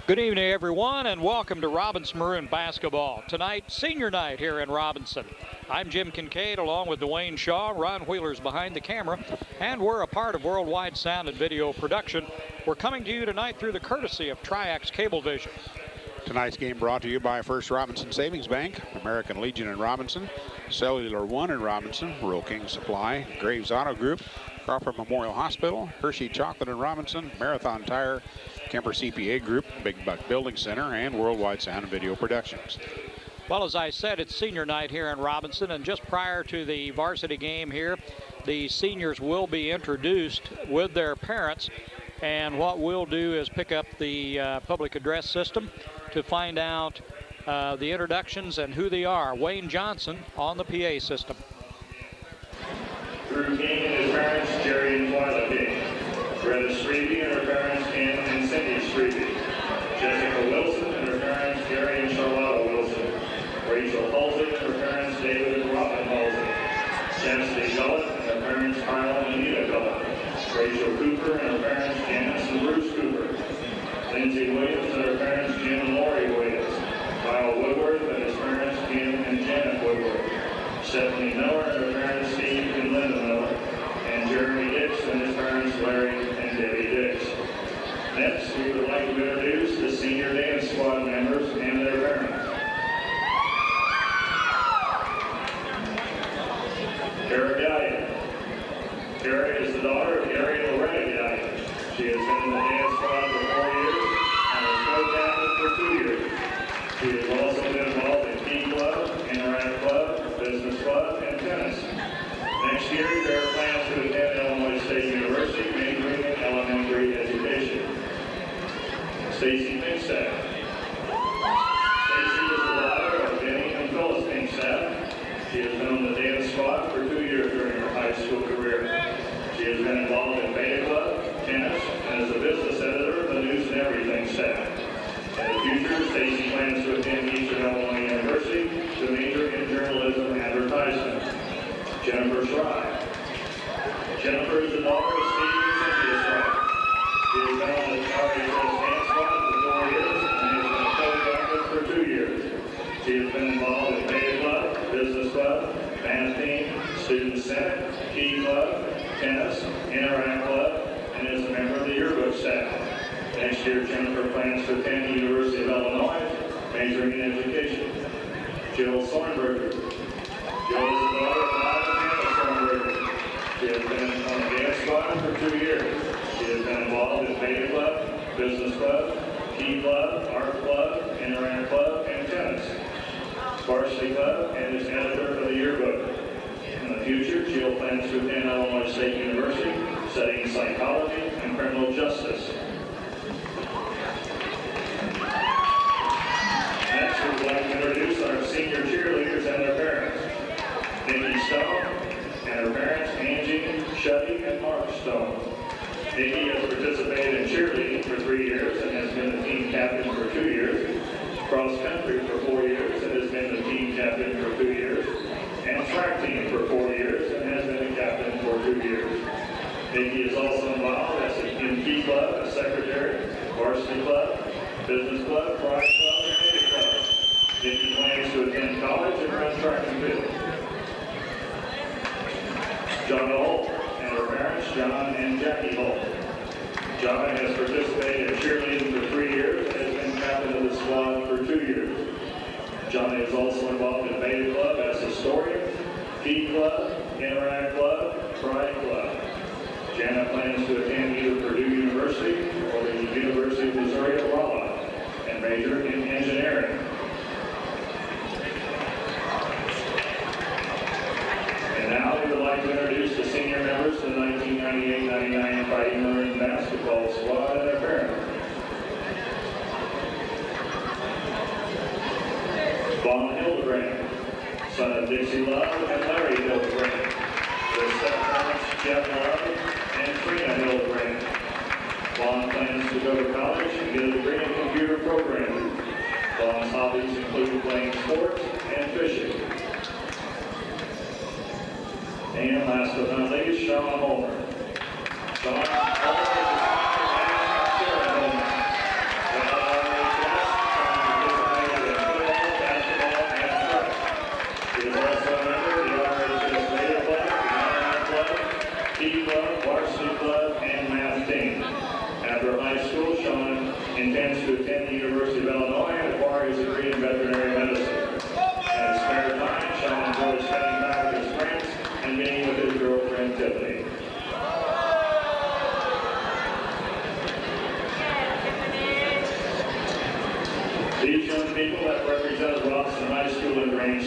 Good evening, everyone, and welcome to Robinson Maroon Basketball. Tonight, senior night here in Robinson. I'm Jim Kincaid along with Dwayne Shaw. Ron Wheeler's behind the camera, and we're a part of Worldwide Sound and Video Production. We're coming to you tonight through the courtesy of Triax Cablevision. Tonight's game brought to you by First Robinson Savings Bank, American Legion in Robinson, Cellular One in Robinson, Rural King Supply, Graves Auto Group, Crawford Memorial Hospital, Hershey Chocolate in Robinson, Marathon Tire, Kemper CPA Group, Big Buck Building Center, and Worldwide Sound and Video Productions. Well, as I said, it's senior night here in Robinson, and just prior to the varsity game here, the seniors will be introduced with their parents, and what we'll do is pick up the public address system to find out the introductions and who they are. Wayne Johnson on the PA system. Drew King and his parents, Jerry and Twyla King. Greta Strebe and her parents, Ken and Cindy Strebe. Jessica Wilson and her parents, Gary and Charlotta Wilson. Rachel Halsey and her parents, David and Robin Halsey. Chastity Gullett and her parents, Kyle and Anita Gullett. Rachel Cooper and her parents, Janice and Bruce Cooper. Lindsay Williams and her parents, Jim and Lori Williams. Kyle Woodward and his parents, Kim and Janet Woodward. Stephanie Miller and her parents, Steve and Linda Miller. And Jeremy Dix and his parents, Larry and Debbie Dix. Next, we would like to introduce the senior dance squad members and their parents. Kara Gallion. Kara is the daughter of Gary and Loretta Gallion. She has been in the dance squad for 4 years and was co-captain for 2 years. She has also been involved in Key Club, Interact Club, Business Club, and tennis. Next year, there are plans to attend Illinois State University, majoring in elementary education. Stacy Pinkstaff. Stacy is the daughter of Denny and Phyllis Pinkstaff. She has been on the dance squad for 2 years during her high school career. She has been involved in Beta Club, tennis, and is a business editor of the News and Everything staff. In the future, Stacy plans to attend Eastern Illinois University to major in journalism and advertisement. Jennifer Schreier. Jennifer is the daughter of Steve and Cynthia Schreier. She has been on the RHS dance squad for 4 years and has been a co-captain for 2 years. She has been involved in Beta Club, Business Club, Band Team, Student Senate, Key Club, tennis, Interact Club, and is a member of the yearbook staff. Next year, Jennifer plans to attend the University of Illinois, majoring in education. Jill Sornberger. Jill is the daughter of Bob and Hannah Sornberger. She has been on the dance squad for 2 years. She has been involved in Beta Club, Business Club, Key Club, Art Club, Interact Club, and tennis. Varsity Club, and is editor for the yearbook. In the future, Jill plans to attend Illinois State University, studying psychology and criminal justice. Next, we would like to introduce our senior cheerleaders and their parents. Nikki Stone and her parents, Angie, Shuddy, and Mark Stone. Nikki has participated in cheerleading for 3 years and has been the team captain for 2 years. Cross country for 4 years and has been the team captain for 2 years. And track team for 4 years and has been the captain for 2 years. Nikki is also involved as in Key Club, as secretary, varsity club, business club, pride club, and Navy club. Nikki plans to attend college and run track and field. John Holt and her parents, John and Jackie Holt. John has participated in cheerleading for 3 years and has been captain of the squad for 2 years. Johnny is also involved in Beta Club as historian, Key Club, Interact Club, Pride Club. Jana plans to attend either Purdue University or the University of Missouri at Rolla and major in engineering. And now we would like to introduce the senior members of the 1998-99 Fighting Maroon basketball squad and their parents. Vaughn Hildebrand, son of Dixie Love and Larry Hildebrand. Their step-parents, Jeff Love and Trina Hildebrand. Vaughn plans to go to college and get a degree in computer programming. Vaughn's hobbies include playing sports and fishing. And last but not least, Sean Homer. Sean Homer is the national Sarah Homer.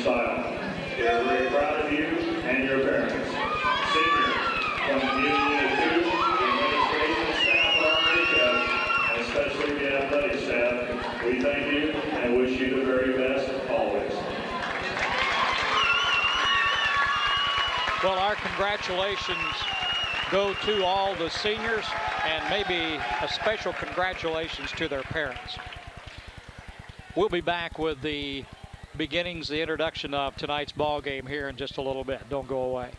style. We are very proud of you and your parents. Seniors, from Unit 2, the administration staff of our makeup, and especially the athletic staff, we thank you and wish you the very best always. Well, our congratulations go to all the seniors, and maybe a special congratulations to their parents. We'll be back with the beginnings, the introduction of tonight's ball game here in just a little bit. Don't go away.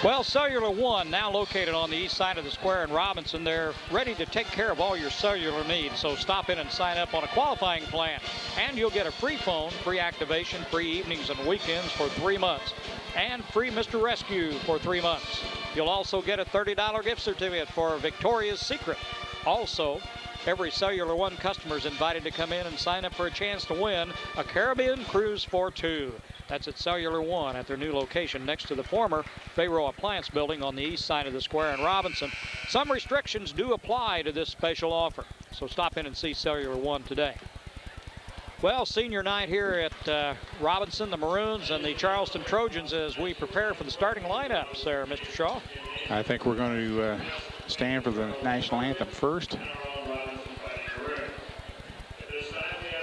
Well, Cellular One, now located on the east side of the square in Robinson, they're ready to take care of all your cellular needs. So stop in and sign up on a qualifying plan, and you'll get a free phone, free activation, free evenings and weekends for 3 months, and free Mr. Rescue for 3 months. You'll also get a $30 gift certificate for Victoria's Secret. Also, every Cellular One customer is invited to come in and sign up for a chance to win a Caribbean cruise for 2. That's at Cellular One at their new location next to the former Fayro Appliance building on the east side of the square in Robinson. Some restrictions do apply to this special offer, so stop in and see Cellular One today. Well, senior night here at Robinson, the Maroons and the Charleston Trojans, as we prepare for the starting lineups there, Mr. Shaw. I think we're going to stand for the national anthem first.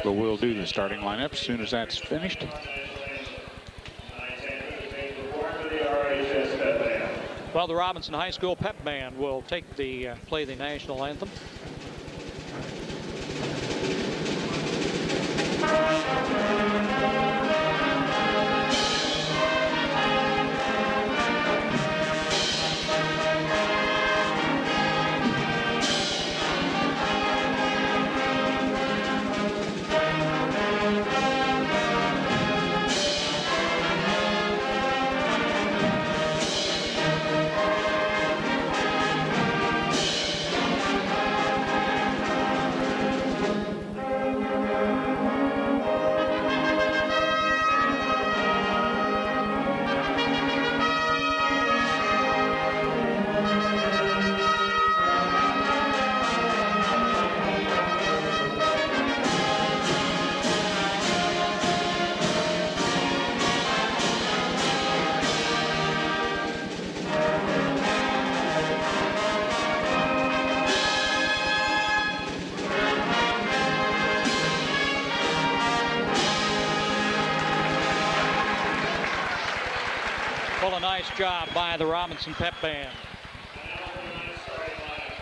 But we'll do the starting lineup as soon as that's finished. Well, the Robinson High School Pep Band will take the play the national anthem. Nice job by the Robinson Pep Band.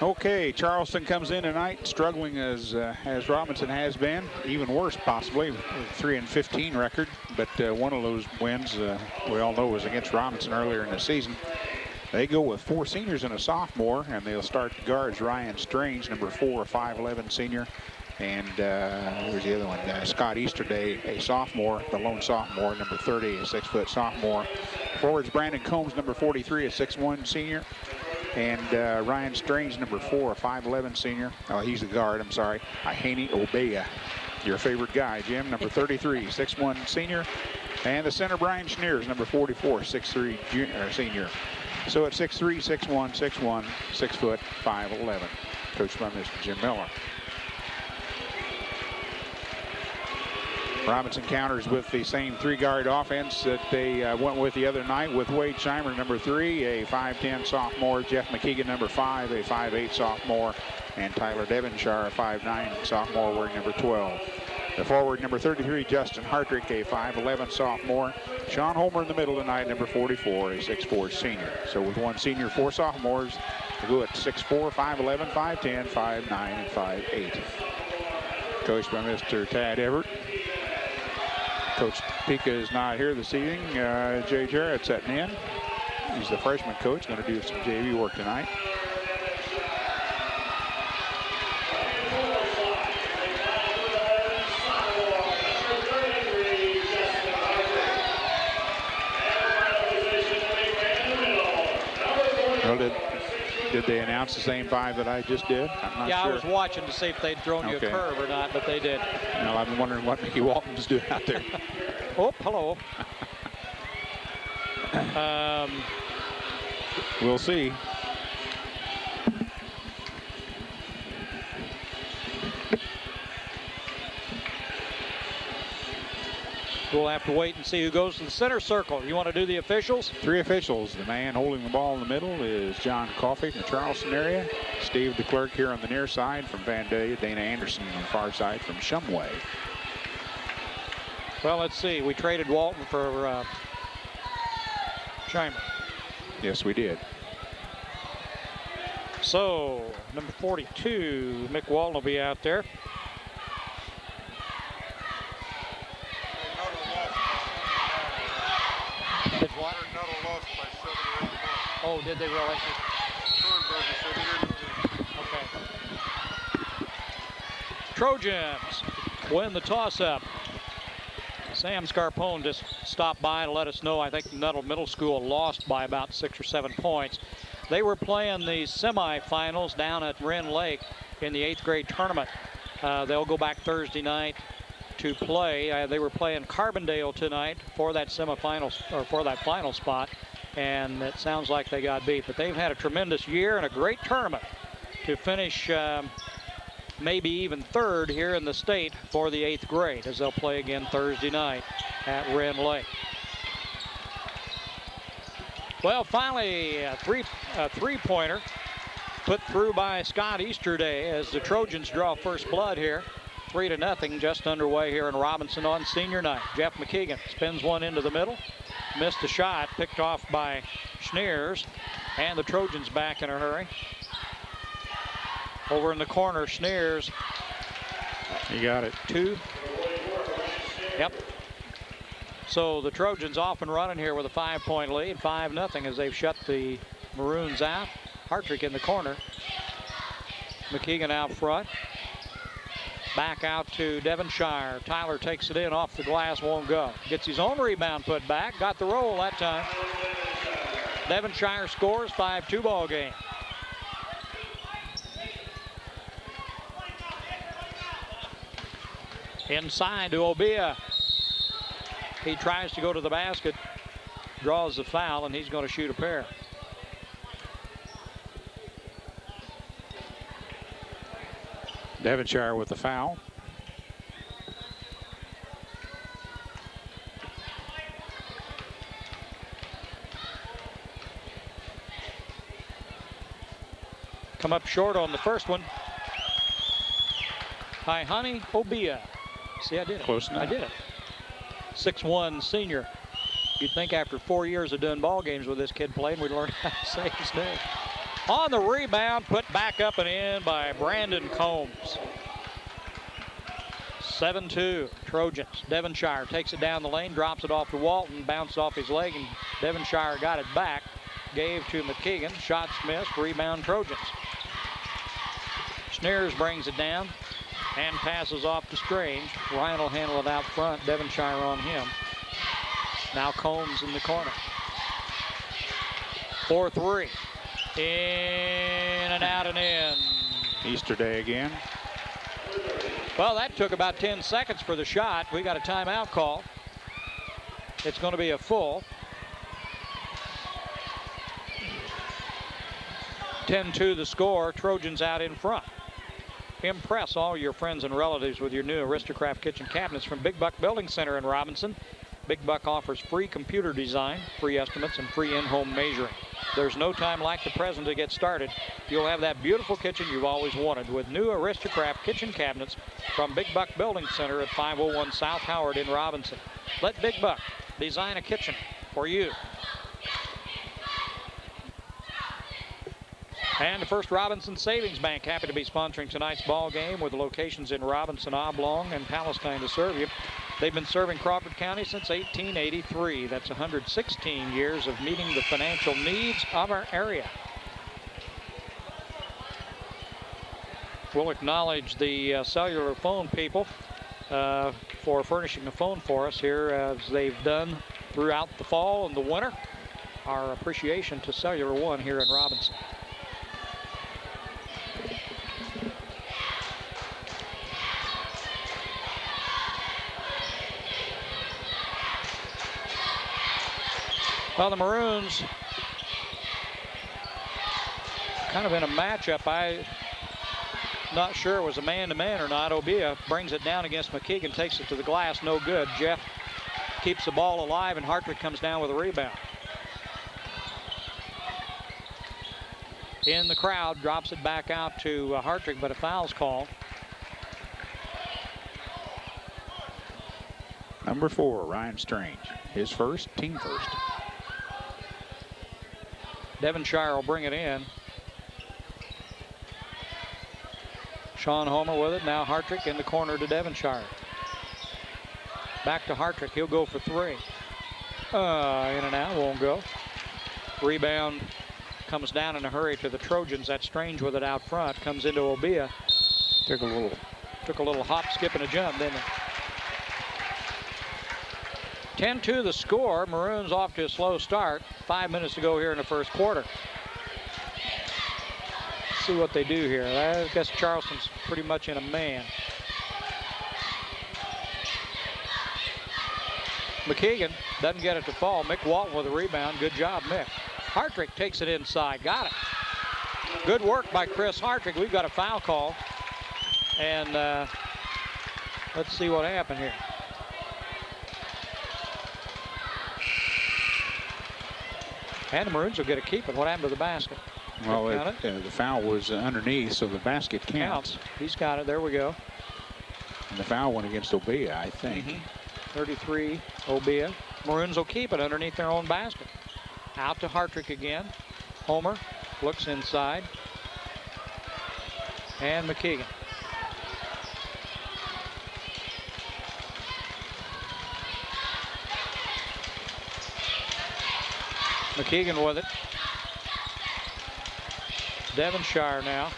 Okay, Charleston comes in tonight struggling as Robinson has been, even worse possibly, with a 3-15 record. But one of those wins we all know was against Robinson earlier in the season. They go with 4 seniors and a sophomore, and they'll start the guards. Ryan Strange, number 4, 5'11" senior. And where's the other one? Scott Easterday, a sophomore, the lone sophomore, number 30, a 6-foot sophomore. Forwards Brandon Combs, number 43, a 6'1" senior. And Ryan Strange, number 4, a 5'11" senior. Oh, he's the guard, I'm sorry. Haney Obeya, your favorite guy, Jim, number 33, 6'1" senior. And the center, Brian Schneers, number 44, 6'3" senior. So it's 6'3", 6'1", 6'1", 6 foot, 5'11", coached by Mr. Jim Miller. Robinson counters with the same 3-guard offense that they went with the other night, with Wade Scheimer, number 3, a 5'10" sophomore, Jeff McKeegan, number 5, a 5'8" sophomore, and Tyler Devonshire, a 5'9" sophomore, wearing number 12. The forward, number 33, Justin Hartrick, a 5'11" sophomore. Sean Homer in the middle tonight, number 44, a 6'4" senior. So with 1 senior, 4 sophomores, they go at 6'4", 5'11", 5'10", 5'9", and 5'8". Coached by Mr. Tad Everett. Coach Pika is not here this evening. Jay Jarrett setting in. He's the freshman coach, going to do some JV work tonight. Well, Did they announce the same 5 that I just did? I'm not yeah, sure. I was watching to see if they'd thrown you a curve or not, but they did. Well, I've been wondering what Mickey Walton's doing out there. Oh, hello. We'll see. We'll have to wait and see who goes to the center circle. You want to do the officials? 3 officials. The man holding the ball in the middle is John Coffey from the Charleston area. Steve, the clerk, here on the near side from Vandalia. Dana Anderson on the far side from Shumway. Well, let's see. We traded Walton for Scheimer. Yes, we did. So, number 42, Mick Walton will be out there. Oh, did they really? Okay. Trojans win the toss-up. Sam Scarpone just stopped by to let us know. I think Nuttall Middle School lost by about 6 or 7 points. They were playing the semifinals down at Wren Lake in the 8th grade tournament. They'll go back Thursday night to play. They were playing Carbondale tonight for that semifinals, or for that final spot, and it sounds like they got beat. But they've had a tremendous year and a great tournament to finish maybe even 3rd here in the state for the 8th grade, as they'll play again Thursday night at Wren Lake. Well, finally, a three-pointer put through by Scott Easterday as the Trojans draw first blood here. 3-0, just underway here in Robinson on senior night. Jeff McKeegan spins one into the middle. Missed a shot, picked off by Schneers, and the Trojans back in a hurry. Over in the corner, Schneers. You got it. 2. Yep. So the Trojans off and running here with a 5-point lead, 5-0 as they've shut the Maroons out. Hartrick in the corner. McKeegan out front. Back out to Devonshire. Tyler takes it in off the glass, won't go. Gets his own rebound put back. Got the roll that time. Devonshire scores, 5-2 ball game. Inside to Obia. He tries to go to the basket, draws the foul, and he's going to shoot a pair. Devonshire with the foul. Come up short on the first one. Hi, honey, Obia. See, I did it. Close enough. I did it. 6'1" senior. You'd think after 4 years of doing ball games with this kid playing, we'd learn how to say his name. On the rebound, put back up and in by Brandon Combs. 7-2 Trojans. Devonshire takes it down the lane, drops it off to Walton, bounced off his leg, and Devonshire got it back. Gave to McKeegan. Shots missed. Rebound Trojans. Schneers brings it down and passes off to Strange. Ryan will handle it out front. Devonshire on him. Now Combs in the corner. 4-3. In and out and in. Easterday again. Well, that took about 10 seconds for the shot. We got a timeout call. It's going to be a full. 10-2 the score. Trojans out in front. Impress all your friends and relatives with your new Aristocraft kitchen cabinets from Big Buck Building Center in Robinson. Big Buck offers free computer design, free estimates, and free in-home measuring. There's no time like the present to get started. You'll have that beautiful kitchen you've always wanted with new Aristocraft kitchen cabinets from Big Buck Building Center at 501 South Howard in Robinson. Let Big Buck design a kitchen for you. And the First Robinson Savings Bank happy to be sponsoring tonight's ball game with locations in Robinson, Oblong, and Palestine to serve you. They've been serving Crawford County since 1883. That's 116 years of meeting the financial needs of our area. We'll acknowledge the cellular phone people for furnishing a phone for us here as they've done throughout the fall and the winter. Our appreciation to Cellular One here in Robinson. Well, the Maroons kind of in a matchup. I'm not sure it was a man-to-man or not. Obia brings it down against McKeegan, takes it to the glass, no good. Jeff keeps the ball alive, and Hartrick comes down with a rebound. In the crowd, drops it back out to Hartrick, but a foul's called. Number 4, Ryan Strange. His first, team first. Devonshire will bring it in. Sean Homer with it. Now Hartrick in the corner to Devonshire. Back to Hartrick. He'll go for 3. In and out. Won't go. Rebound comes down in a hurry to the Trojans. That's Strange with it out front. Comes into Obia. Took a little hop, skip, and a jump, didn't it? 10-2 the score. Maroons off to a slow start. 5 minutes to go here in the first quarter. Let's see what they do here. I guess Charleston's pretty much in a man. McKeegan doesn't get it to fall. Mick Walton with a rebound. Good job, Mick. Hartrick takes it inside. Got it. Good work by Chris Hartrick. We've got a foul call. And let's see what happened here. And the Maroons will get a keep it. What happened to the basket? Well, the foul was underneath, so the basket counts. He's got it. There we go. And the foul went against Obia, I think. 33, Obia. Maroons will keep it underneath their own basket. Out to Hartrick again. Homer looks inside. And McKeegan. McKeegan with it. Devonshire now.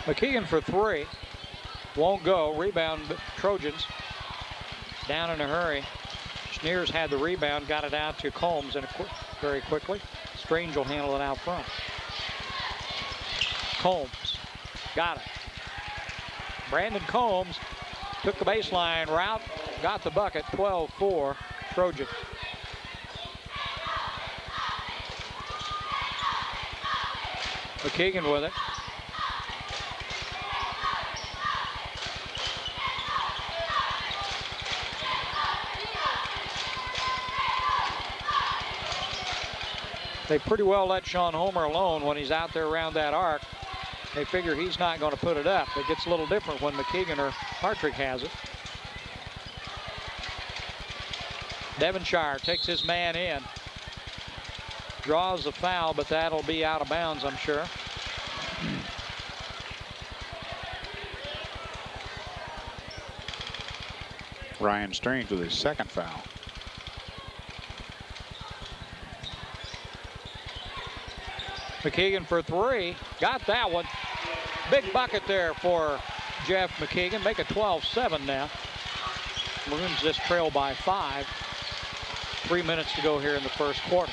McKeegan for 3. Won't go. Rebound Trojans. Down in a hurry. Schneers had the rebound, got it out to Combs very quickly. Strange will handle it out front. Combs got it. Brandon Combs took the baseline route, got the bucket. 12-4 Trojan. McKeegan with it. They pretty well let Sean Homer alone when he's out there around that arc. They figure he's not going to put it up. It gets a little different when McKeegan or Hartrick has it. Devonshire takes his man in. Draws the foul, but that'll be out of bounds, I'm sure. Ryan Strange with his second foul. McKeegan for 3. Got that one. Big bucket there for Jeff McKeegan. Make it 12-7 now. Maroons just trail by 5. 3 minutes to go here in the first quarter.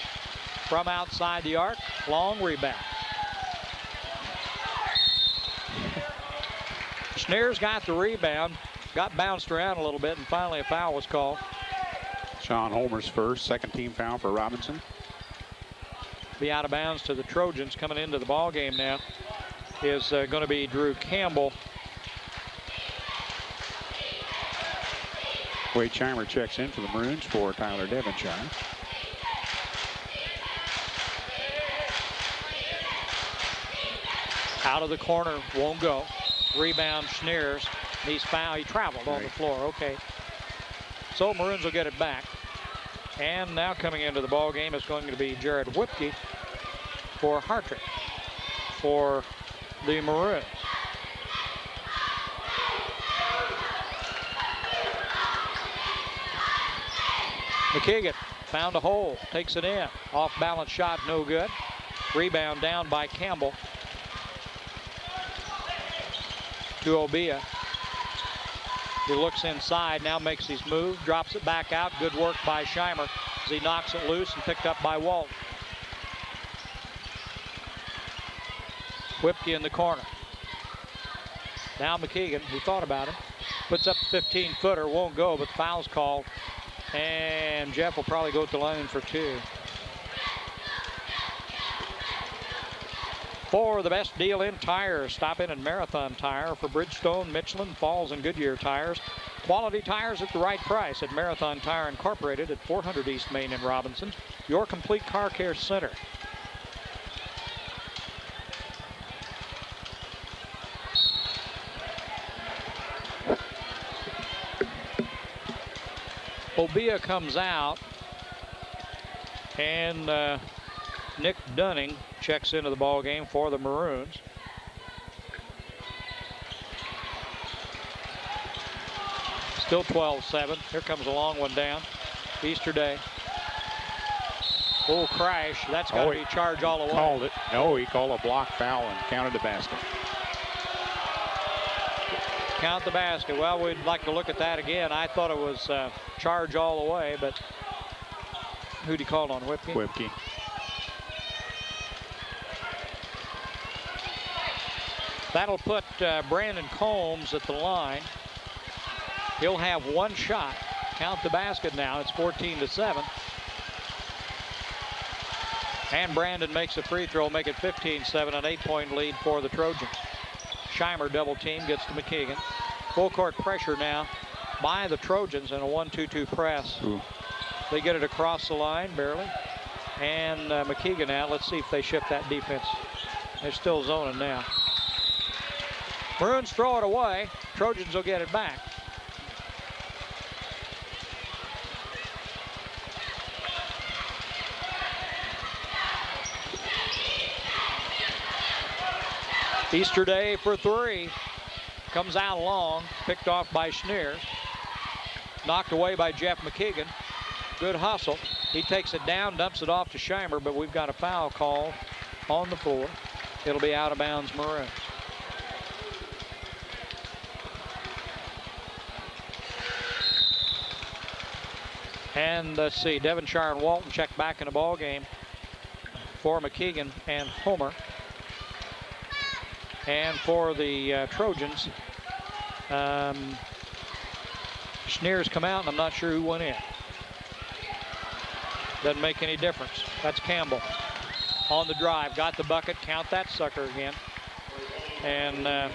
From outside the arc, long rebound. Schneers got the rebound, got bounced around a little bit, and finally a foul was called. Sean Homer's first, second team foul for Robinson. Be out of bounds to the Trojans. Coming into the ball game now is going to be Drew Campbell. Wade Scheimer checks in for the Maroons for Tyler Devonshire. Out of the corner, won't go. Rebound, Schneers. He's fouled. He traveled on the floor. Okay. So Maroons will get it back. And now coming into the ball game is going to be Jared Whipke for Hartrick for the Maroons. McKeegan found a hole, takes it in. Off balance shot, no good. Rebound down by Campbell to Obia. He looks inside, now makes his move, drops it back out. Good work by Scheimer as he knocks it loose and picked up by Walton. Whipke in the corner. Now McKeegan, who thought about it, Puts up a 15-footer, won't go, but the foul's called. And Jeff will probably go to the line for 2. For the best deal in tires, stop in at Marathon Tire for Bridgestone, Michelin, Falls, and Goodyear tires. Quality tires at the right price at Marathon Tire Incorporated at 400 East Main in Robinson, your complete car care center. Obia comes out, and Nick Dunning checks into the ball game for the Maroons. Still 12-7. Here comes a long one down. Easterday. Oh, crash. That's got to be charged all the way. Called it. No, he called a block foul and counted the basket. Count the basket. Well, we'd like to look at that again. I thought it was charge all the way, but who'd he call on? Whipke? Whipke. That'll put Brandon Combs at the line. He'll have one shot. Count the basket now. It's 14-7. And Brandon makes a free throw, make it 15-7, an 8-point lead for the Trojans. Scheimer double team, gets to McKeegan. Full court pressure now by the Trojans in a 1-2-2 press. Ooh. They get it across the line, barely. And McKeegan out. Let's see if they shift that defense. They're still zoning now. Maroons throw it away. Trojans will get it back. Easterday for 3. Comes out long. Picked off by Schneers. Knocked away by Jeff McKeegan. Good hustle. He takes it down, dumps it off to Scheimer, but we've got a foul call on the floor. It'll be out of bounds, Maroons. And let's see, Devonshire and Walton check back in the ball game for McKeegan and Homer. And for the Trojans, Schneers come out, and I'm not sure who went in. Doesn't make any difference. That's Campbell on the drive. Got the bucket. Count that sucker again. And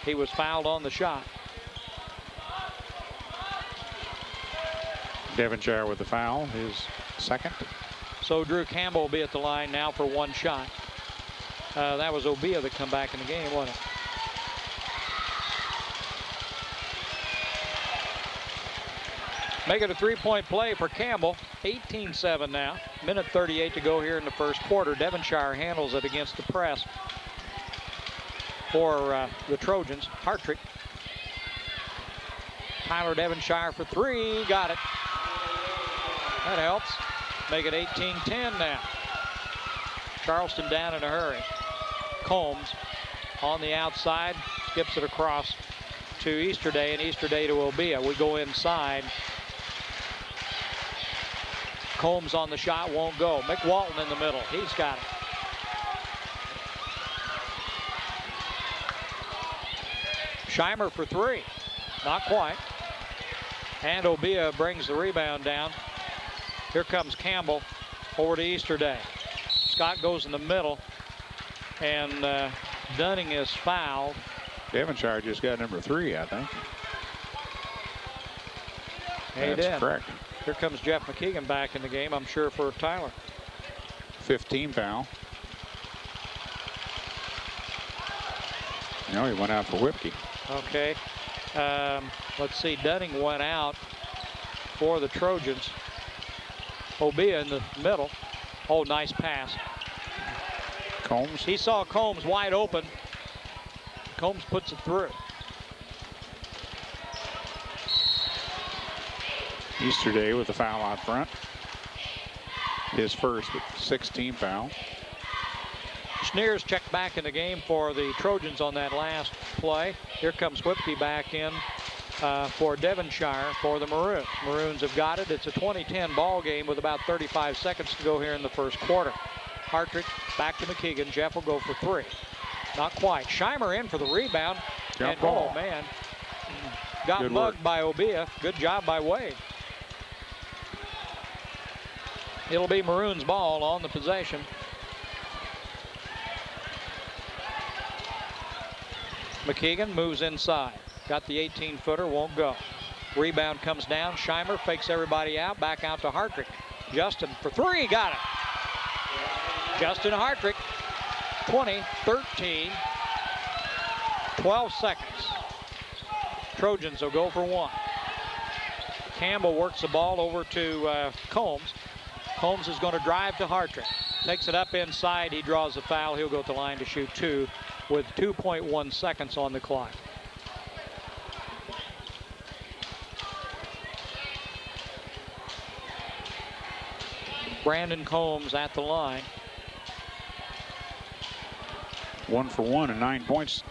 he was fouled on the shot. Devonshire with the foul, his second. So Drew Campbell will be at the line now for one shot. That was Obia that come back in the game, wasn't it? Make it a 3-point play for Campbell. 18-7 now. Minute 38 to go here in the first quarter. Devonshire handles it against the press for the Trojans. Hartrick. Tyler Devonshire for 3. Got it. That helps. Make it 18-10 now. Charleston down in a hurry. Combs on the outside. Skips it across to Easterday, and Easterday to Obia. We go inside. Combs on the shot, won't go. McWalton in the middle. He's got it. Scheimer for 3. Not quite. And Obia brings the rebound down. Here comes Campbell over to Easterday. Scott goes in the middle, and Dunning is fouled. Devonshire just got number 3, I think. That's correct. Here comes Jeff McKeegan back in the game, I'm sure, for Tyler. 15 foul. No, he went out for Whipke. Okay. Let's see. Dunning went out for the Trojans. Obia in the middle. Oh, nice pass. Combs. He saw Combs wide open. Combs puts it through. Easterday with the foul out front. His first with 16 foul. Schneers checked back in the game for the Trojans on that last play. Here comes Whipke back in for Devonshire for the Maroons. Maroons have got it. It's a 20-10 ball game with about 35 seconds to go here in the first quarter. Hartrick back to McKeegan. Jeff will go for 3. Not quite. Scheimer in for the rebound. Jump and ball. oh man, got mugged by Obia. Good job by Wade. It'll be Maroons' ball on the possession. McKeegan moves inside. Got the 18-footer, won't go. Rebound comes down. Scheimer fakes everybody out. Back out to Hartrick. Justin for three, got it. Justin Hartrick, 20, 13, 12 seconds. Trojans will go for one. Campbell works the ball over to Combs. Combs is going to drive to Hartrick. Takes it up inside. He draws the foul. He'll go to the line to shoot two with 2.1 seconds on the clock. Brandon Combs at the line. 1 for 1 and 9 points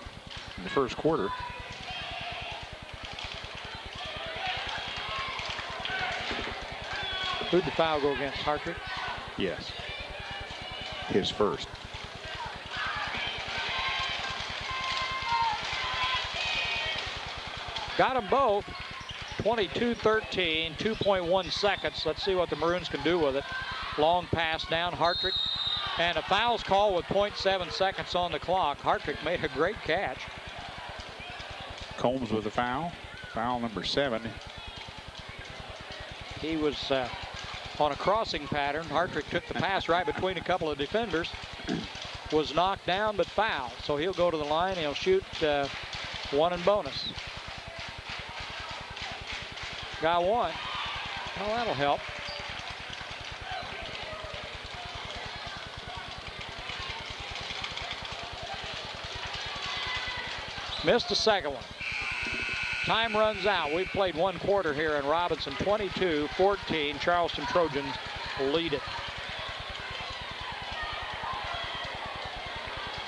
in the first quarter. Who'd the foul go against? Hartrick? Yes. His first. Got them both. 22-13, 2.1 seconds. Let's see what the Maroons can do with it. Long pass down, Hartrick. And a foul's called with 0.7 seconds on the clock. Hartrick made a great catch. Combs with a foul. Foul number 7. He was on a crossing pattern. Hartrick took the pass right between a couple of defenders. Was knocked down but fouled. So he'll go to the line. He'll shoot one and bonus. Got one. Well, that'll help. Missed the second one. Time runs out. We've played one quarter here in Robinson. 22-14. Charleston Trojans lead it.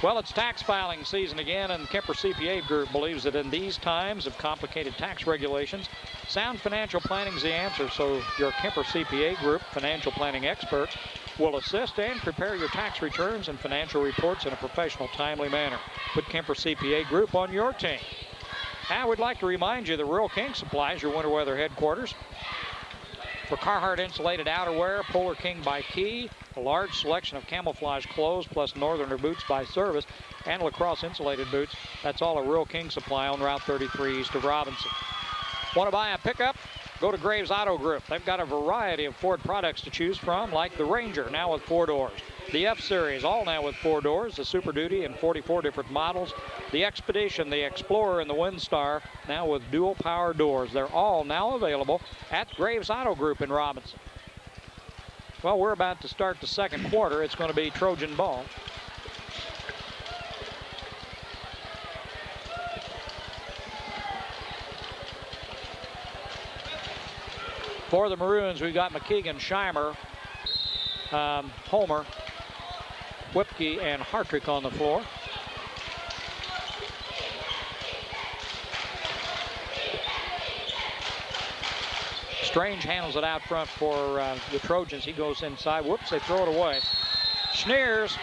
Well, it's tax filing season again, and Kemper CPA Group believes that in these times of complicated tax regulations, sound financial planning is the answer. So your Kemper CPA Group financial planning experts will assist and prepare your tax returns and financial reports in a professional, timely manner. Put Kemper CPA Group on your team. Now, we'd like to remind you that Rural King supplies your winter weather headquarters for Carhartt insulated outerwear, Polar King by Key, a large selection of camouflage clothes, plus Northerner boots by Service, and lacrosse insulated boots. That's all a Rural King supply on Route 33 east of Robinson. Want to buy a pickup? Go to Graves Auto Group. They've got a variety of Ford products to choose from, like the Ranger, now with 4 doors. The F-Series, all now with 4 doors. The Super Duty in 44 different models. The Expedition, the Explorer, and the Windstar, now with dual power doors. They're all now available at Graves Auto Group in Robinson. Well, we're about to start the second quarter. It's going to be Trojan ball. For the Maroons, we've got McKeegan, Scheimer, Homer, Whipke, and Hartrick on the floor. Strange handles it out front for the Trojans. He goes inside. Whoops, they throw it away. Schneers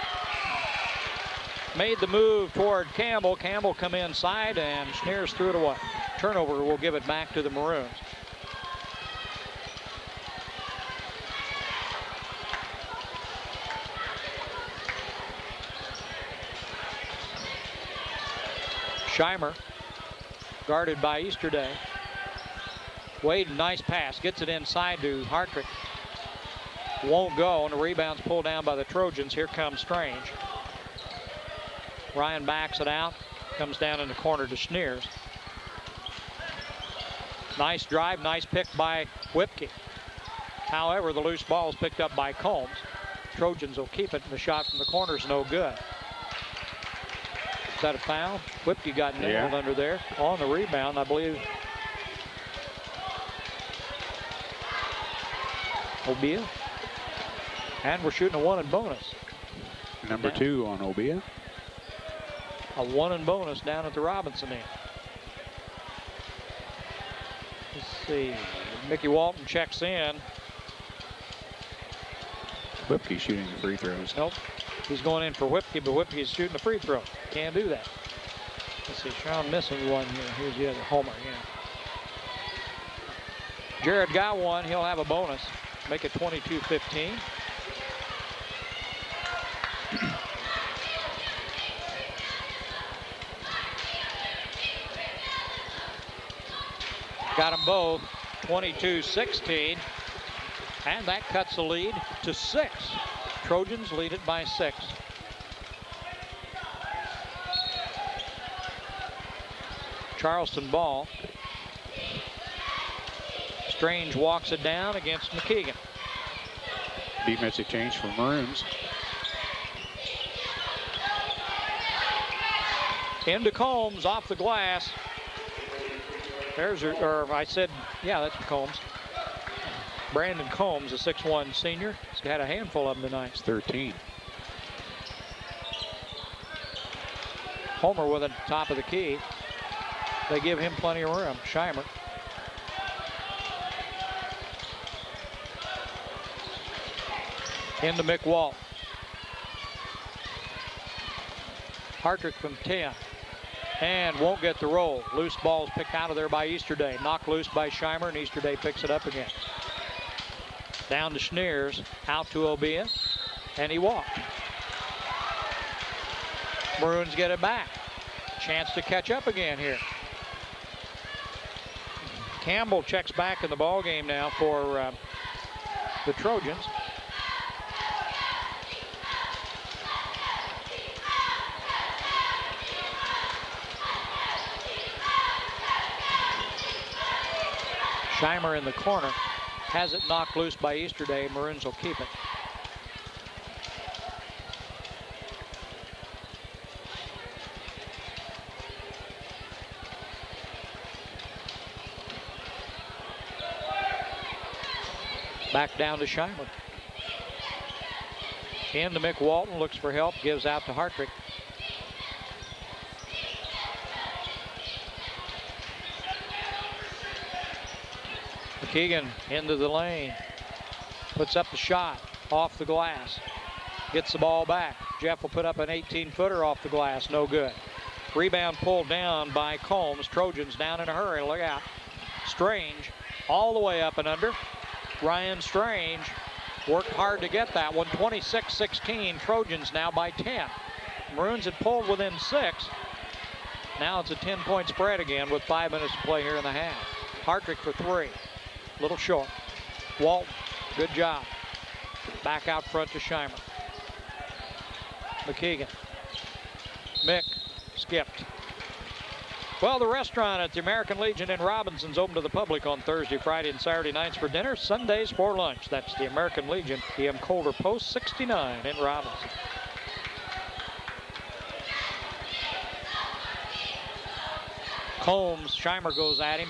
made the move toward Campbell. Campbell come inside, and Schneers threw it away. Turnover will give it back to the Maroons. Scheimer, guarded by Easterday. Wade, nice pass, gets it inside to Hartrick. Won't go, and the rebound's pulled down by the Trojans. Here comes Strange. Ryan backs it out, comes down in the corner to Schneers. Nice drive, nice pick by Whipke. However, the loose ball is picked up by Combs. Trojans will keep it, and the shot from the corner is no good. Is that a foul? Whipke got nailed under there. On the rebound, I believe. Obia. And we're shooting a 1 and bonus. Number 2 on Obia. A 1 and bonus down at the Robinson end. Let's see. Mickey Walton checks in. Whipke shooting the free throws. Nope. He's going in for Whipke, but Whipke is shooting the free throw. Can't do that. Let's see. Sean missing one here. Here's the other. Homer, yeah. Jared got one. He'll have a bonus. Make it 22-15. Got them both. 22-16. And that cuts the lead to 6. Trojans lead it by 6. Charleston ball. Strange walks it down against McKeegan. Defensive change for Maroons. Into Combs off the glass. There's your, or I said, yeah, that's Combs. Brandon Combs, a 6'1 senior. He's had a handful of them tonight. It's 13. Homer with it top of the key. They give him plenty of room. Scheimer. Into Mick Walt. Hartrick from 10. And won't get the roll. Loose ball's picked out of there by Easterday. Knocked loose by Scheimer, and Easterday picks it up again. Down to Schneers, out to Obia, and he walked. Maroons get it back. Chance to catch up again here. Campbell checks back in the ball game now for the Trojans. Scheimer in the corner. Has it knocked loose by Easterday. Maroons will keep it. Back down to Scheimer. Into Mick Walton, looks for help, gives out to Hartrick. McKeegan into the lane. Puts up the shot off the glass. Gets the ball back. Jeff will put up an 18-footer off the glass. No good. Rebound pulled down by Combs. Trojans down in a hurry. Look out. Strange all the way up and under. Ryan Strange worked hard to get that one. 26-16. Trojans now by 10. Maroons had pulled within 6. Now it's a 10-point spread again with 5 minutes to play here in the half. Hartrick for 3. Little short. Walton, good job. Back out front to Scheimer. McKeegan. Mick skipped. Well, the restaurant at the American Legion in Robinson's open to the public on Thursday, Friday, and Saturday nights for dinner, Sundays for lunch. That's the American Legion, PM Colder Post 69 in Robinson. Combs, Scheimer goes at him.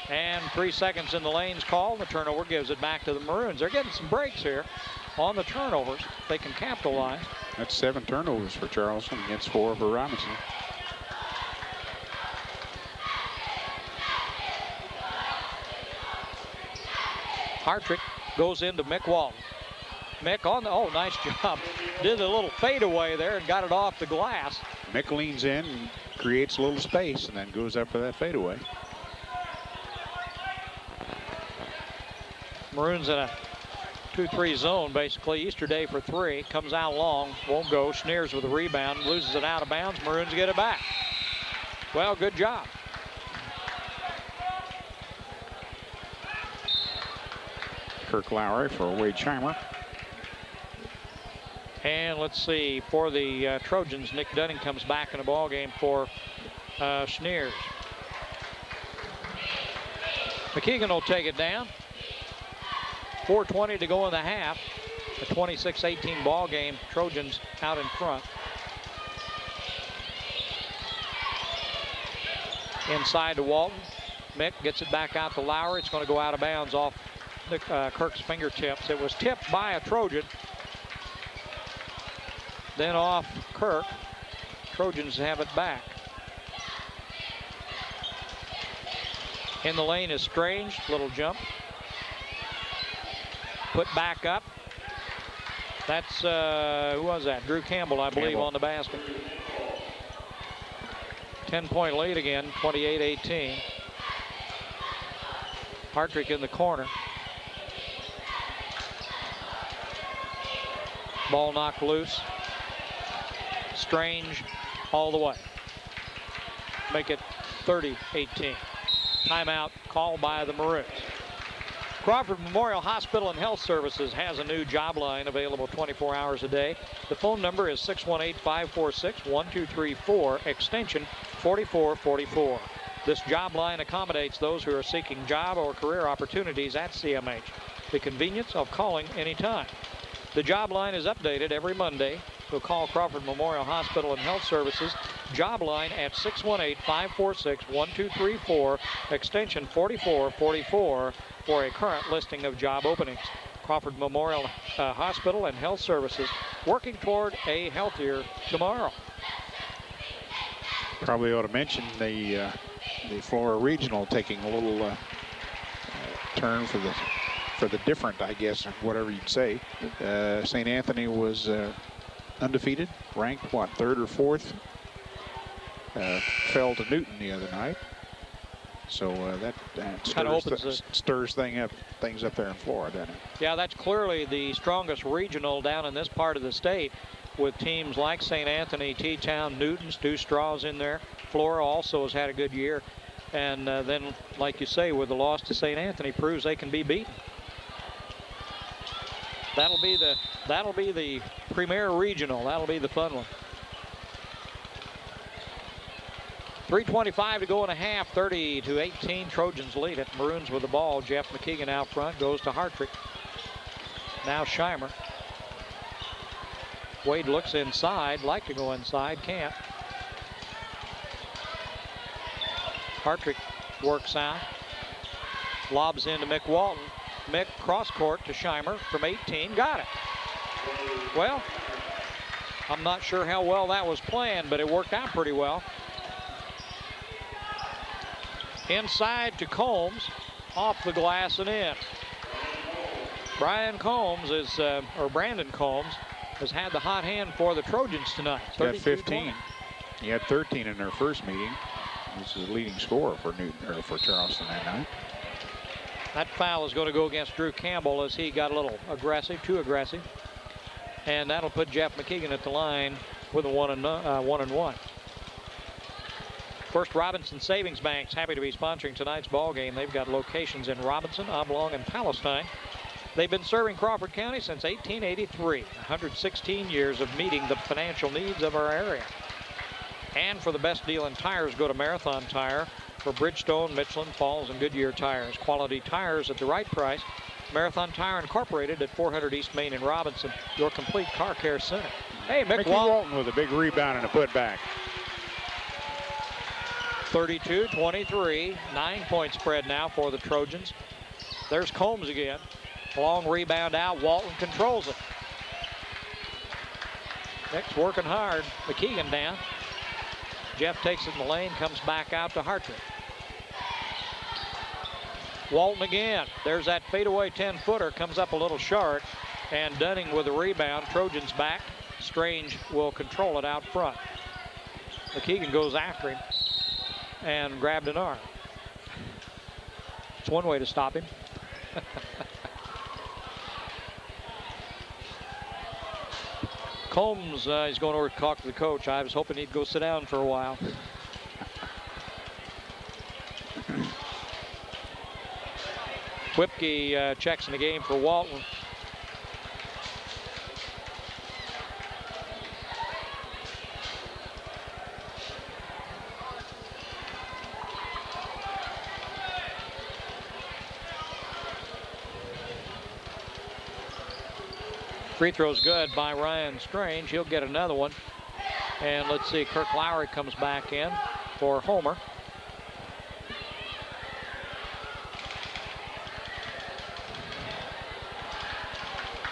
And 3 seconds in the lane's call. The turnover gives it back to the Maroons. They're getting some breaks here on the turnovers. They can capitalize. That's 7 turnovers for Charleston against 4 for Robinson. Hartrick goes into Mick Walton. Mick on the, oh, nice job. Did a little fadeaway there and got it off the glass. Mick leans in and creates a little space and then goes up for that fadeaway. Maroons in a 2-3 zone, basically. Easterday for 3. Comes out long. Won't go. Schneers with the rebound. Loses it out of bounds. Maroons get it back. Well, good job. Kirk Lowry for Wade Scheimer. And let's see. For the Trojans, Nick Dunning comes back in the ball game for Schneers. McKeegan will take it down. 4:20 to go in the half. A 26-18 ball game. Trojans out in front. Inside to Walton. Mick gets it back out to Lowry. It's going to go out of bounds off Kirk's fingertips. It was tipped by a Trojan. Then off Kirk. Trojans have it back. In the lane is Strange. Little jump. Put back up. That's, who was that? Drew Campbell, I believe, on the basket. 10-point lead again, 28-18. Hartrick in the corner. Ball knocked loose. Strange all the way. Make it 30-18. Timeout called by the Maroons. Crawford Memorial Hospital and Health Services has a new job line available 24 hours a day. The phone number is 618-546-1234, extension 4444. This job line accommodates those who are seeking job or career opportunities at CMH. The convenience of calling anytime. The job line is updated every Monday. So call Crawford Memorial Hospital and Health Services job line at 618-546-1234, extension 4444 for a current listing of job openings. Crawford Memorial Hospital and Health Services, working toward a healthier tomorrow. Probably ought to mention the Florida Regional taking a little turn for the different, I guess, whatever you'd say. St. Anthony was undefeated, ranked what, third or fourth? Fell to Newton the other night. So that stirs things up there in Florida, doesn't it? Yeah, that's clearly the strongest regional down in this part of the state, with teams like St. Anthony, T-Town, Newton, Stu Straw's in there. Flora also has had a good year. And then, like you say, with the loss to St. Anthony, proves they can be beaten. That'll be the premier regional. That'll be the fun one. 3:25 to go in a half, 30-18. Trojans lead it. Maroons with the ball. Jeff McKeegan out front, goes to Hartrick. Now Scheimer. Wade looks inside, like to go inside, can't. Hartrick works out. Lobs into Mick Walton. Mick cross court to Scheimer from 18. Got it. Well, I'm not sure how well that was planned, but it worked out pretty well. Inside to Combs, off the glass and in. Brandon Combs has had the hot hand for the Trojans tonight. He's got 15. He had 13 in their first meeting. This is the leading scorer for for Charleston that night. That foul is going to go against Drew Campbell as he got a little aggressive, too aggressive. And that'll put Jeff McKeegan at the line with a 1-1. First Robinson Savings Bank's happy to be sponsoring tonight's ball game. They've got locations in Robinson, Oblong, and Palestine. They've been serving Crawford County since 1883. 116 years of meeting the financial needs of our area. And for the best deal in tires, go to Marathon Tire for Bridgestone, Michelin, Falls, and Goodyear tires. Quality tires at the right price. Marathon Tire Incorporated at 400 East Main in Robinson, your complete car care center. Hey, Mick Walton with a big rebound and a putback. 32-23, 9-point spread now for the Trojans. There's Combs again. Long rebound out. Walton controls it. Mick's working hard. McKeegan down. Jeff takes it in the lane, comes back out to Hartrick. Walton again. There's that fadeaway 10-footer. Comes up a little short. And Dunning with the rebound. Trojans back. Strange will control it out front. McKeegan goes after him and grabbed an arm. It's one way to stop him. Combs is going over to talk to the coach. I was hoping he'd go sit down for a while. Whipke checks in the game for Walton. Free throw's good by Ryan Strange. He'll get another one. And let's see, Kirk Lowry comes back in for Homer.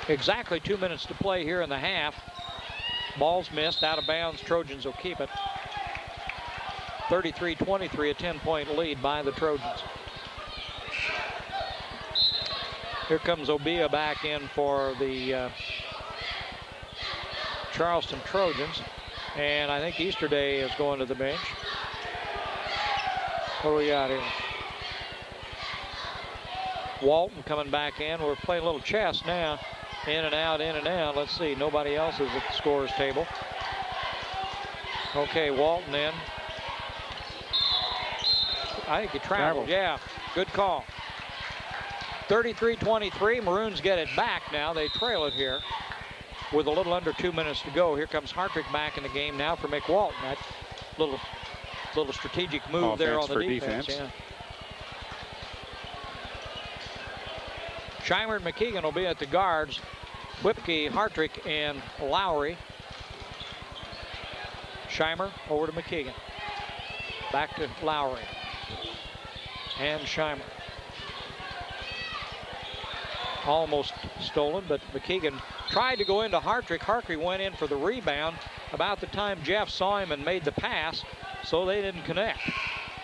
Exactly 2 minutes to play here in the half. Ball's missed, out of bounds. Trojans will keep it. 33-23, a 10-point lead by the Trojans. Here comes Obia back in for the Charleston Trojans. And I think Easterday is going to the bench. What do we got here? Walton coming back in. We're playing a little chess now. In and out, in and out. Let's see. Nobody else is at the scorer's table. Okay, Walton in. I think he traveled. Yeah, good call. 33-23. Maroons get it back now. They trail it here with a little under 2 minutes to go. Here comes Hartrick back in the game now for McWalton. That little strategic move there on the defense. Yeah. Scheimer and McKeegan will be at the guards. Whipke, Hartrick, and Lowry. Scheimer over to McKeegan. Back to Lowry. And Scheimer. Almost stolen, but McKeegan tried to go into Hartrick. Hartrick went in for the rebound about the time Jeff saw him and made the pass, so they didn't connect.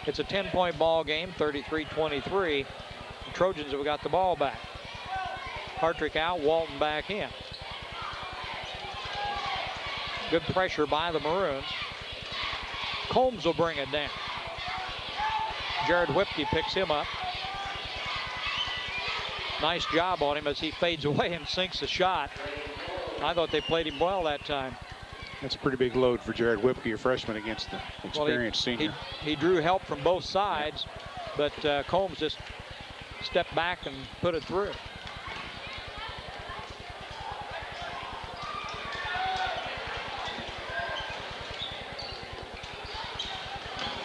It's a 10-point ball game, 33-23. The Trojans have got the ball back. Hartrick out, Walton back in. Good pressure by the Maroons. Combs will bring it down. Jared Whipke picks him up. Nice job on him as he fades away and sinks the shot. I thought they played him well that time. That's a pretty big load for Jared Whipke, a freshman, against the experienced senior. He drew help from both sides, but Combs just stepped back and put it through.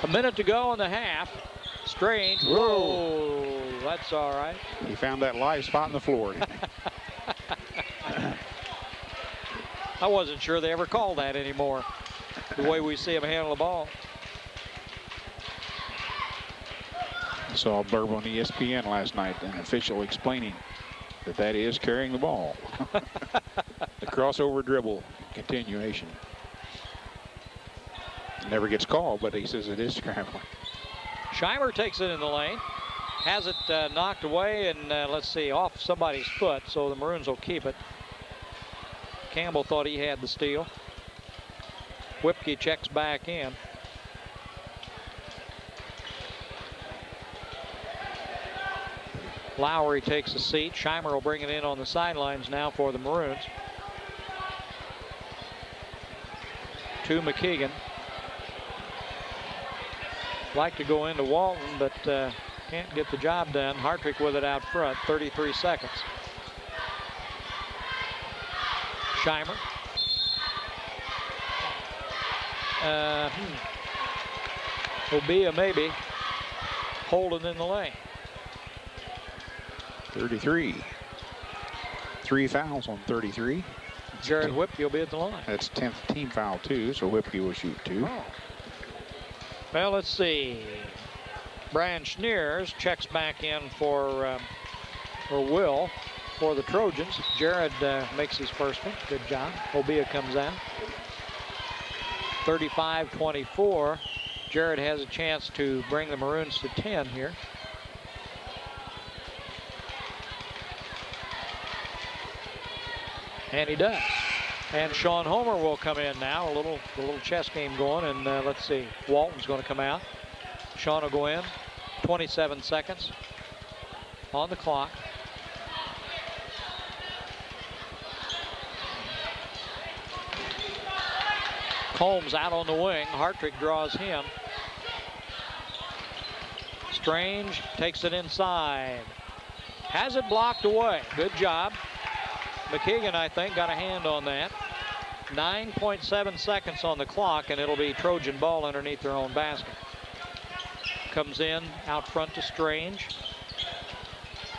A minute to go in the half. Strange. Whoa, that's all right. He found that live spot in the floor. I wasn't sure they ever called that anymore, the way we see him handle the ball. I saw Burb on ESPN last night, an official explaining that is carrying the ball. The crossover dribble continuation. Never gets called, but he says it is scrambling. Scheimer takes it in the lane, has it knocked away, and let's see, off somebody's foot, so the Maroons will keep it. Campbell thought he had the steal. Whipke checks back in. Lowry takes a seat. Scheimer will bring it in on the sidelines now for the Maroons. To McKeegan. Like to go into Walton, but can't get the job done. Hartrick with it out front, 33 seconds. Scheimer. Obia maybe holding in the lane. 33. 3 fouls on 33. Jared Whipke will be at the line. That's 10th team foul too, so Whipke will shoot 2. Oh. Well, let's see. Brian Schneers checks back in for Will for the Trojans. Jared makes his first one. Good job. Obia comes out. 35-24. Jared has a chance to bring the Maroons to 10 here. And he does. And Sean Homer will come in now. A little chess game going, and let's see. Walton's going to come out. Sean will go in. 27 seconds on the clock. Combs out on the wing. Hartrick draws him. Strange takes it inside. Has it blocked away. Good job. McKeegan, I think, got a hand on that. 9.7 seconds on the clock, and it'll be Trojan ball underneath their own basket. Comes in out front to Strange.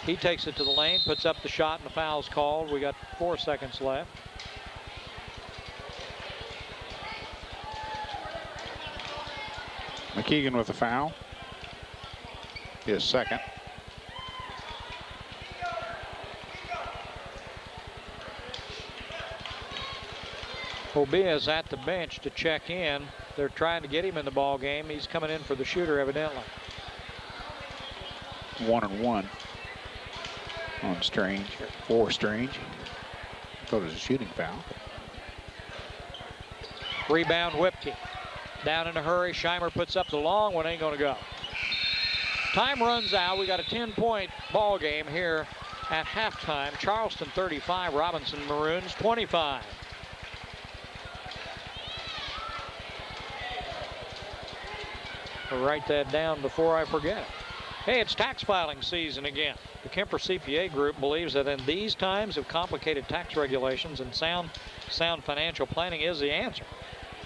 He takes it to the lane, puts up the shot, and the foul's called. We got 4 seconds left. McKeegan with a foul. His second. Obia is at the bench to check in. They're trying to get him in the ball game. He's coming in for the shooter, evidently. 1-and-1 on Strange. 4 Strange. I thought it was a shooting foul. Rebound Whipke. Down in a hurry. Scheimer puts up the long one. Ain't going to go. Time runs out. We got a 10-point ball game here at halftime. Charleston 35, Robinson Maroons 25. I'll write that down before I forget it. Hey, it's tax filing season again. The Kemper CPA Group believes that in these times of complicated tax regulations and sound financial planning is the answer.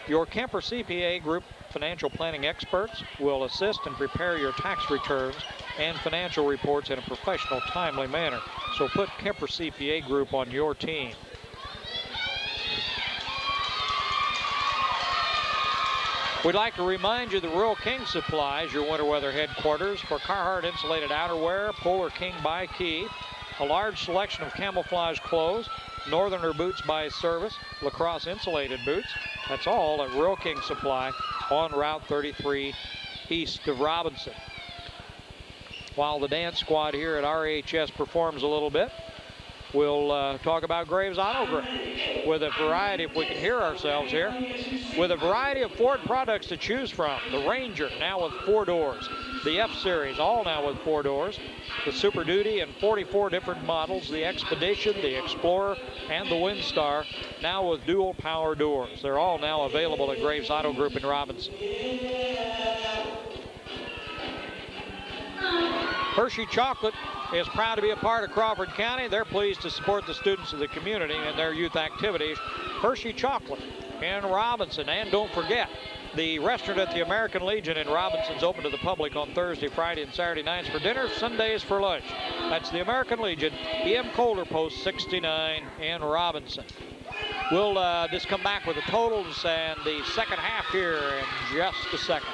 Your Kemper CPA Group financial planning experts will assist and prepare your tax returns and financial reports in a professional, timely manner. So put Kemper CPA Group on your team. We'd like to remind you that Rural King supplies your winter weather headquarters for Carhartt insulated outerwear, Polar King by Key, a large selection of camouflage clothes, Northerner boots by Service, lacrosse insulated boots. That's all at Rural King Supply on Route 33 east of Robinson. While the dance squad here at RHS performs a little bit, we'll talk about Graves Auto Group with a variety, if we can hear ourselves here, with a variety of Ford products to choose from. The Ranger, now with 4 doors. The F-Series, all now with 4 doors. The Super Duty and 44 different models. The Expedition, the Explorer, and the Windstar, now with dual power doors. They're all now available at Graves Auto Group in Robinson. Hershey Chocolate is proud to be a part of Crawford County. They're pleased to support the students of the community in their youth activities. Hershey Chocolate in Robinson. And don't forget, the restaurant at the American Legion in Robinson's open to the public on Thursday, Friday, and Saturday nights for dinner, Sundays for lunch. That's the American Legion, E.M. Colder Post 69 in Robinson. We'll just come back with the totals and the second half here in just a second.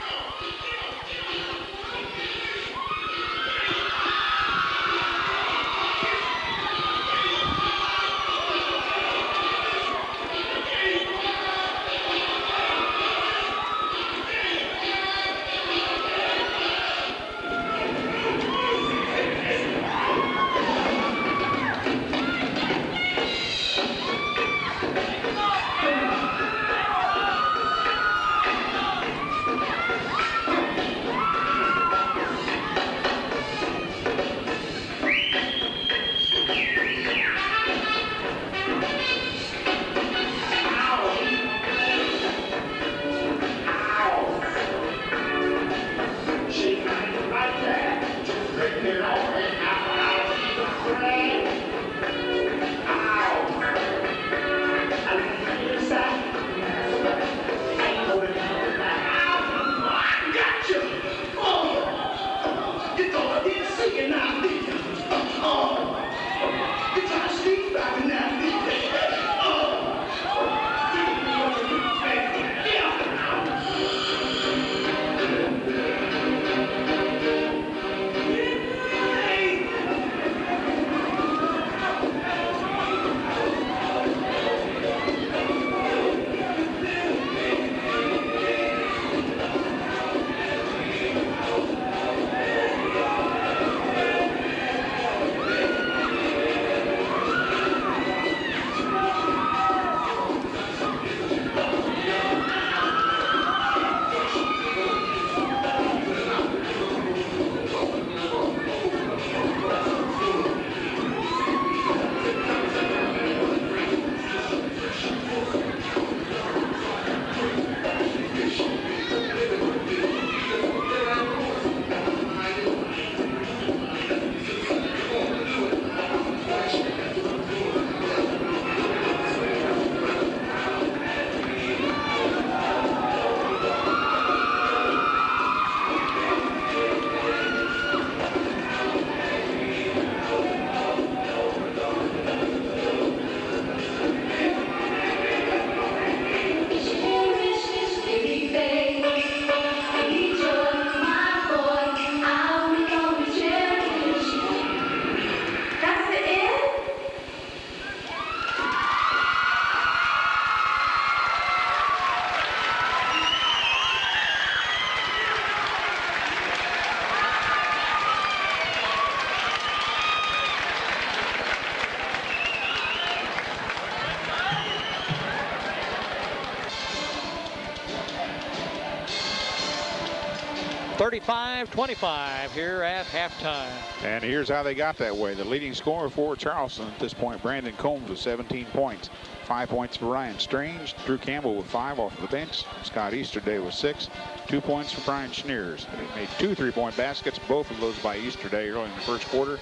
35-25 here at halftime. And here's how they got that way. The leading scorer for Charleston at this point, Brandon Combs, with 17 points. 5 points for Ryan Strange. Drew Campbell with 5 off the bench. Scott Easterday with 6. 2 points for Brian Schneers. They made 2 3-point baskets, both of those by Easterday early in the first quarter.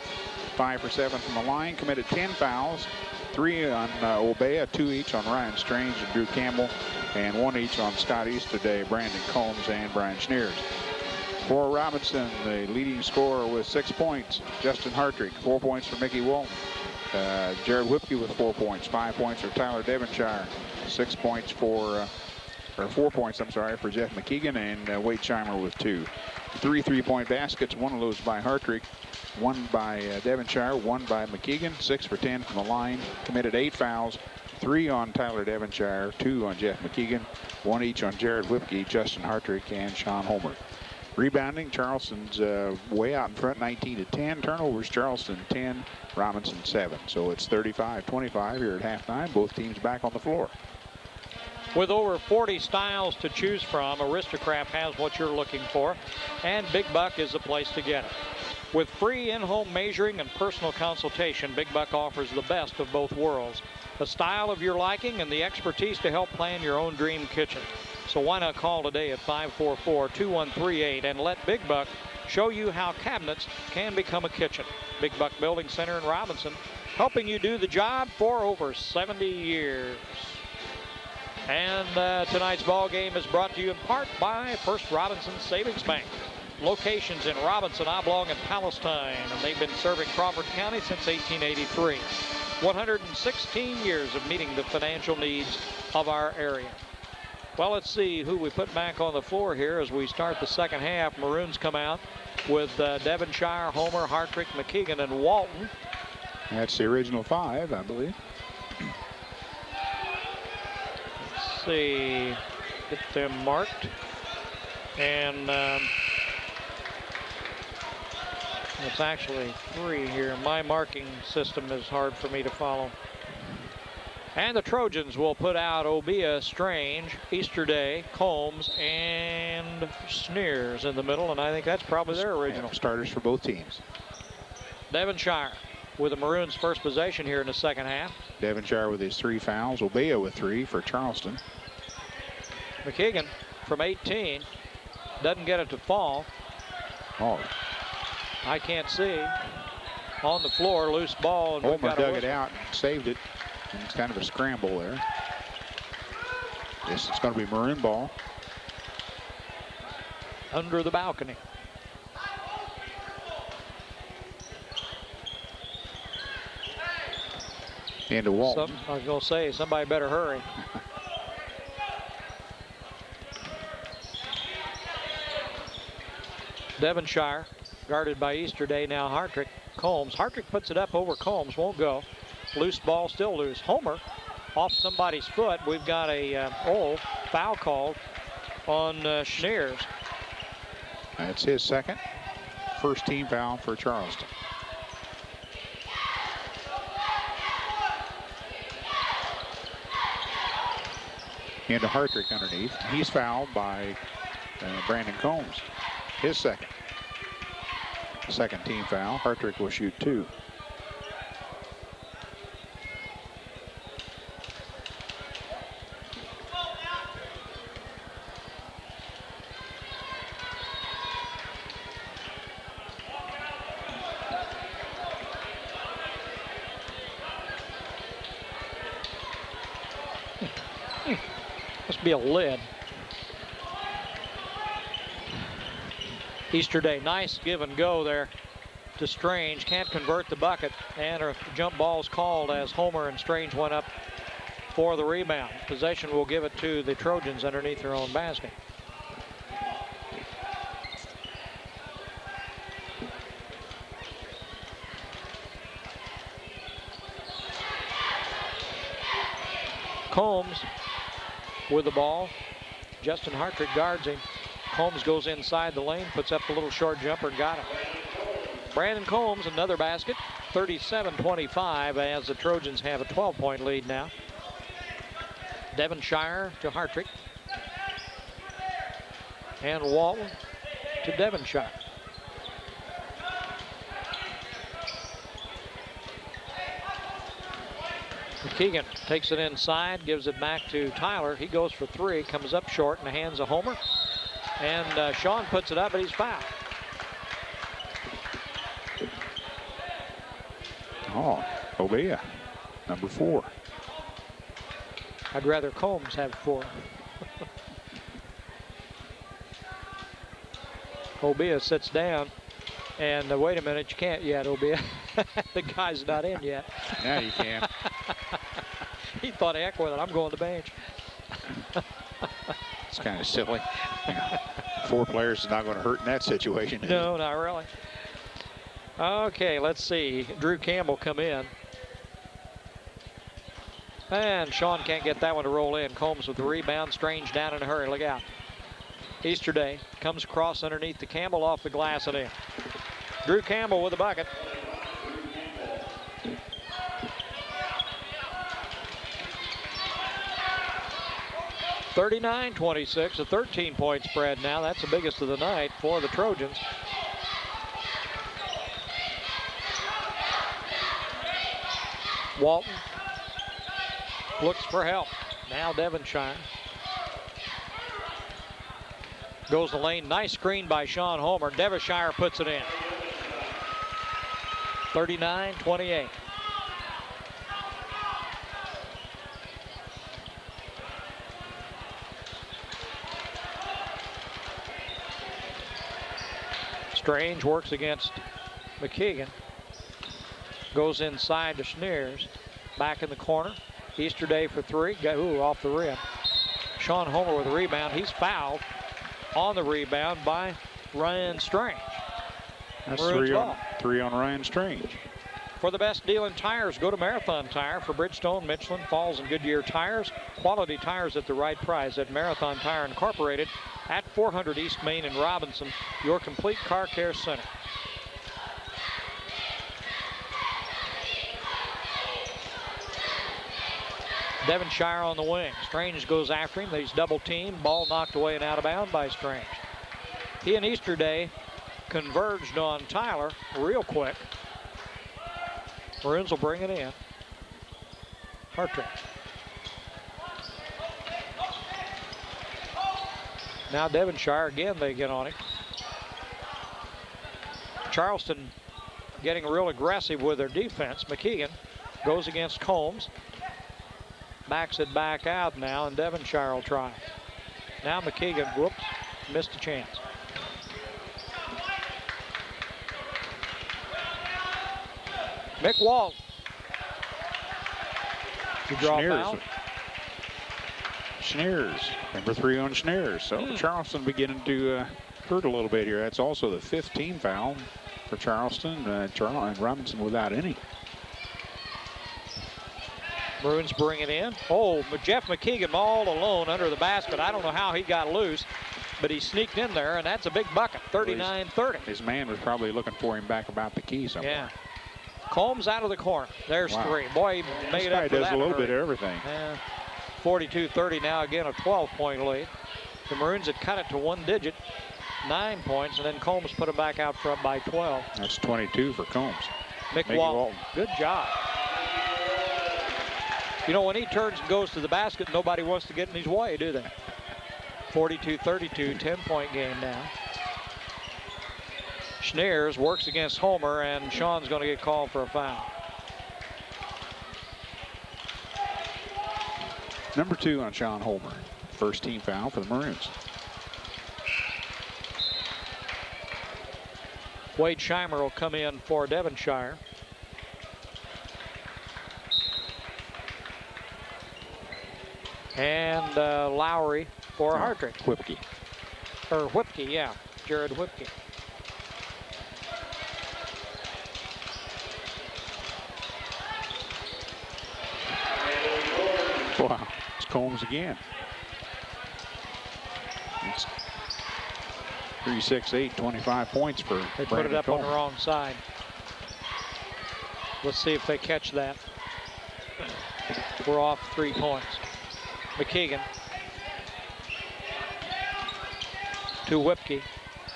5 for 7 from the line. Committed 10 fouls. 3 on Obea, 2 each on Ryan Strange and Drew Campbell, and 1 each on Scott Easterday, Brandon Combs, and Brian Schneers. For Robinson, the leading scorer with 6 points, Justin Hartrick. 4 points for Mickey Walton. Jared Whipke with 4 points. 5 points for Tyler Devonshire. 6 points for, or 4 points, I'm sorry, for Jeff McKeegan, and Wade Scheimer with 2. 3 3-point baskets, 1 of those by Hartrick, 1 by Devonshire, 1 by McKeegan. 6 for 10 from the line. Committed 8 fouls. 3 on Tyler Devonshire, 2 on Jeff McKeegan, 1 each on Jared Whipke, Justin Hartrick, and Sean Homer. Rebounding, Charleston's way out in front, 19-10. Turnovers, Charleston 10, Robinson 7. So it's 35-25 here at halftime. Both teams back on the floor. With over 40 styles to choose from, Aristocrat has what you're looking for, and Big Buck is the place to get it. With free in-home measuring and personal consultation, Big Buck offers the best of both worlds. A style of your liking and the expertise to help plan your own dream kitchen. So why not call today at 544-2138 and let Big Buck show you how cabinets can become a kitchen. Big Buck Building Center in Robinson, helping you do the job for over 70 years. And tonight's ball game is brought to you in part by First Robinson Savings Bank. Locations in Robinson, Oblong, and Palestine, and they've been serving Crawford County since 1883. 116 years of meeting the financial needs of our area. Well, let's see who we put back on the floor here as we start the second half. Maroons come out with Devonshire, Homer, Hartrick, McKeegan, and Walton. That's the original 5, I believe. Let's see, get them marked. And it's actually 3 here. My marking system is hard for me to follow. And the Trojans will put out Obia, Strange, Easterday, Combs, and Schneers in the middle, and I think that's probably their original. Starters for both teams. Devonshire with the Maroons' first possession here in the second half. Devonshire with his 3 fouls. Obea with 3 for Charleston. McKeegan from 18 doesn't get it to fall. Oh. I can't see. On the floor, loose ball. And Homer dug it out and saved it. And it's kind of a scramble there. This is going to be Maroon ball. Under the balcony. Into Walton. I was going to say, somebody better hurry. Devonshire guarded by Easterday, now Hartrick. Combs. Hartrick puts it up over Combs, won't go. Loose ball, still loose. Homer off somebody's foot. We've got a foul called on Schneers. That's his second. First team foul for Charleston. Into Hartrick underneath. He's fouled by Brandon Combs. His second. Second team foul. Hartrick will shoot 2. Must be a lid. Easterday, nice give and go there to Strange. Can't convert the bucket, and a jump ball's called as Homer and Strange went up for the rebound. Possession will give it to the Trojans underneath their own basket. Combs with the ball. Justin Hartrick guards him. Combs goes inside the lane, puts up a little short jumper, got it. Brandon Combs, another basket, 37-25 as the Trojans have a 12-point lead now. Devonshire to Hartrick. And Walton to Devonshire. McKeegan takes it inside, gives it back to Tyler. He goes for three, comes up short in the hands of Homer. And Sean puts it up, but he's fouled. Oh, Obea, number 4. I'd rather Combs have 4. Obea sits down, and wait a minute, you can't yet, Obea. The guy's not in yet. Yeah, you can. He thought, heck with it, I'm going to the bench. It's kind of silly. 4 players is not going to hurt in that situation. No, not really. Okay, let's see. Drew Campbell come in. And Sean can't get that one to roll in. Combs with the rebound. Strange down in a hurry. Look out. Easterday comes across underneath the Campbell, off the glass and in. Drew Campbell with a bucket. (39-26), a 13-point spread now. That's the biggest of the night for the Trojans. Walton looks for help. Now Devonshire goes the lane. Nice screen by Sean Homer. Devonshire puts it in. 39-28. Strange works against McKeegan. Goes inside to Schneers. Back in the corner. Easterday for three. Ooh, off the rim. Sean Homer with a rebound. He's fouled on the rebound by Ryan Strange. That's three on Ryan Strange. For the best deal in tires, go to Marathon Tire for Bridgestone, Michelin, Falls, and Goodyear tires. Quality tires at the right price at Marathon Tire Incorporated at 400 East Main in Robinson, your complete car care center. Devonshire on the wing. Strange goes after him. He's double teamed. Ball knocked away and out of bounds by Strange. He and Easterday converged on Tyler real quick. Maroons will bring it in. Hartrick. Now Devonshire again, they get on him. Charleston getting real aggressive with their defense. McKeegan goes against Combs. Backs it back out now, and Devonshire will try. Now McKeegan, whoops, missed a chance. Mick Walt. To draw foul. Schneers, number 3 on Schneers. So Charleston beginning to hurt a little bit here. That's also the 5th team foul for Charleston. And Robinson without any. Maroons bring it in. Oh, Jeff McKeegan all alone under the basket. I don't know how he got loose, but he sneaked in there, and that's a big bucket, 39-30. His man was probably looking for him back about the key somewhere. Yeah. Combs out of the corner. There's three. Boy, he made it up for that. This guy does a little bit of everything. 42-30 now, again a 12-point lead. The Maroons had cut it to one digit, 9 points, and then Combs put it back out front by 12. That's 22 for Combs. Mick Walton, good job. You know, when he turns and goes to the basket, nobody wants to get in his way, do they? 42-32, 10-point game now. Schneers works against Homer, and Sean's going to get called for a foul. Number 2 on Sean Homer. First team foul for the Maroons. Wade Scheimer will come in for Devonshire. And Lowry for Hartrick. Whipke. Or Whipke, yeah. Jared Whipke. Wow, it's Combs again. It's 3-6-8, 25 points for They Brandon put it up Combs. on the wrong side. Let's see if they catch that. We're off 3 points. McKeegan to Whipke.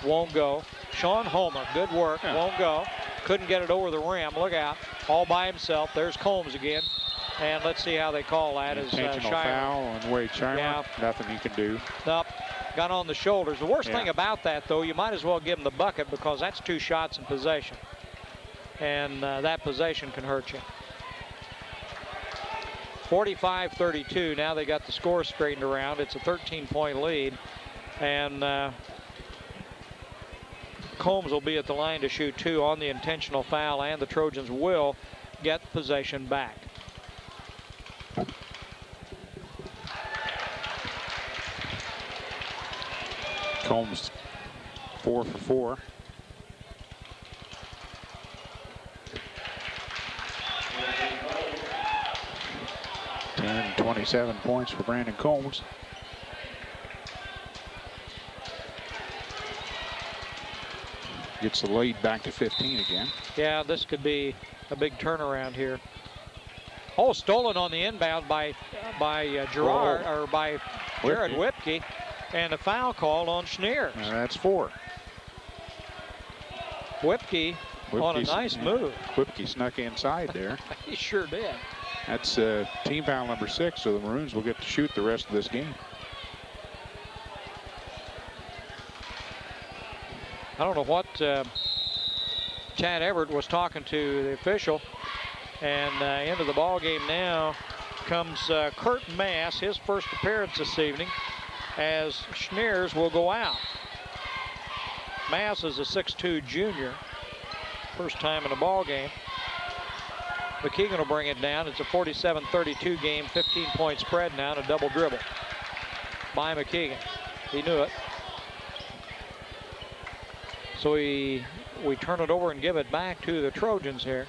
won't go. Sean Homer, good work, won't go. Couldn't get it over the rim. Look out, all by himself. There's Combs again. And let's see how they call that. Intentional foul on Wade Shimer. Yeah. Nothing he can do. Nope. Got on the shoulders. The worst thing about that, though, you might as well give him the bucket because that's 2 shots in possession. And that possession can hurt you. 45-32. Now they got the score straightened around. It's a 13-point lead. And Combs will be at the line to shoot 2 on the intentional foul, and the Trojans will get possession back. Combs 4 for 4. And 27 points for Brandon Combs. Gets the lead back to 15 again. Yeah, this could be a big turnaround here. Oh, stolen on the inbound by Gerard, or by Jared Whipke, and a foul called on Schneers. That's 4. Whipke on a nice move. Whipke snuck inside there. He sure did. That's team foul number 6, so the Maroons will get to shoot the rest of this game. I don't know what Chad Everett was talking to the official. And into the ball game now comes Kurt Mass, his first appearance this evening, as Schneers will go out. Mass is a 6'2" junior, first time in a ball game. McKeegan will bring it down. It's a 47-32 game, 15-point spread now, and a double dribble by McKeegan. He knew it. So we turn it over and give it back to the Trojans here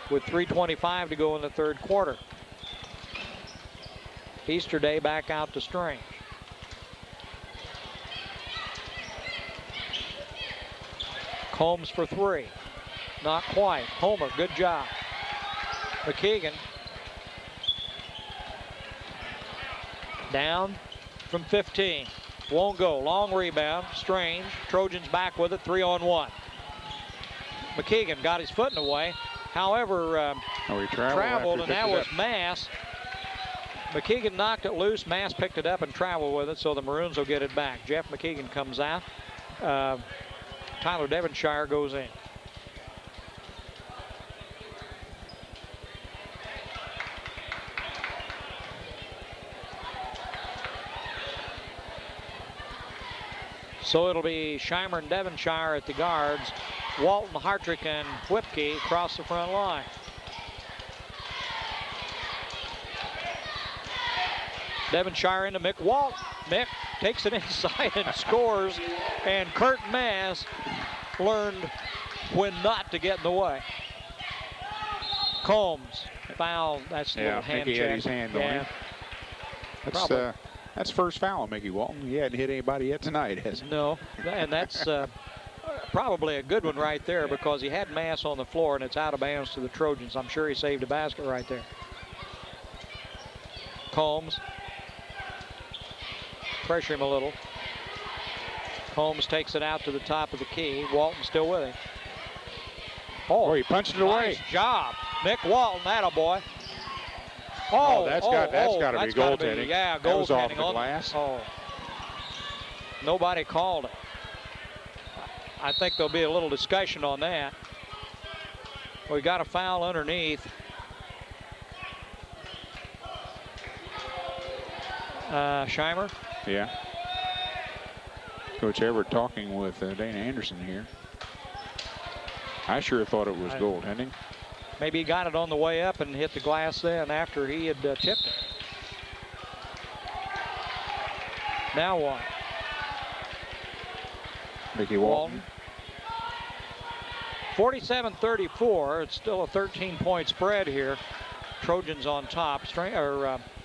with 3:25 to go in the third quarter. Easterday back out to Strange. Combs for 3. Not quite. Homer, good job. McKeegan down from 15. Won't go. Long rebound. Strange. Trojans back with it. 3-on-1. McKeegan got his foot in the way. However, he traveled, and that was Mass. McKeegan knocked it loose. Mass picked it up and traveled with it, so the Maroons will get it back. Jeff McKeegan comes out. Tyler Devonshire goes in. So it'll be Shimer and Devonshire at the guards. Walton, Hartrick, and Whipke across the front line. Devonshire into Mick Walton. Mick takes it inside and scores. And Kurt Mass learned when not to get in the way. Combs foul. That's a little hand Mickey check. had his hand on him. That's first foul on Mickey Walton. He hadn't hit anybody yet tonight, has he? No, and that's probably a good one right there because he had Mass on the floor and it's out of bounds to the Trojans. I'm sure he saved a basket right there. Combs. Pressure him a little. Combs takes it out to the top of the key. Walton still with him. Oh, he punched it away. Nice job. Mick Walton, attaboy. That's got to be goaltending. Yeah, goaltending. That was off the glass. Nobody called it. I think there'll be a little discussion on that. We got a foul underneath. Shimer. Yeah. Coach Everett talking with Dana Anderson here. I sure thought it was goaltending. Maybe he got it on the way up and hit the glass then after he had tipped it. Now what? Mickey Walton. 47-34. It's still a 13-point spread here. Trojans on top.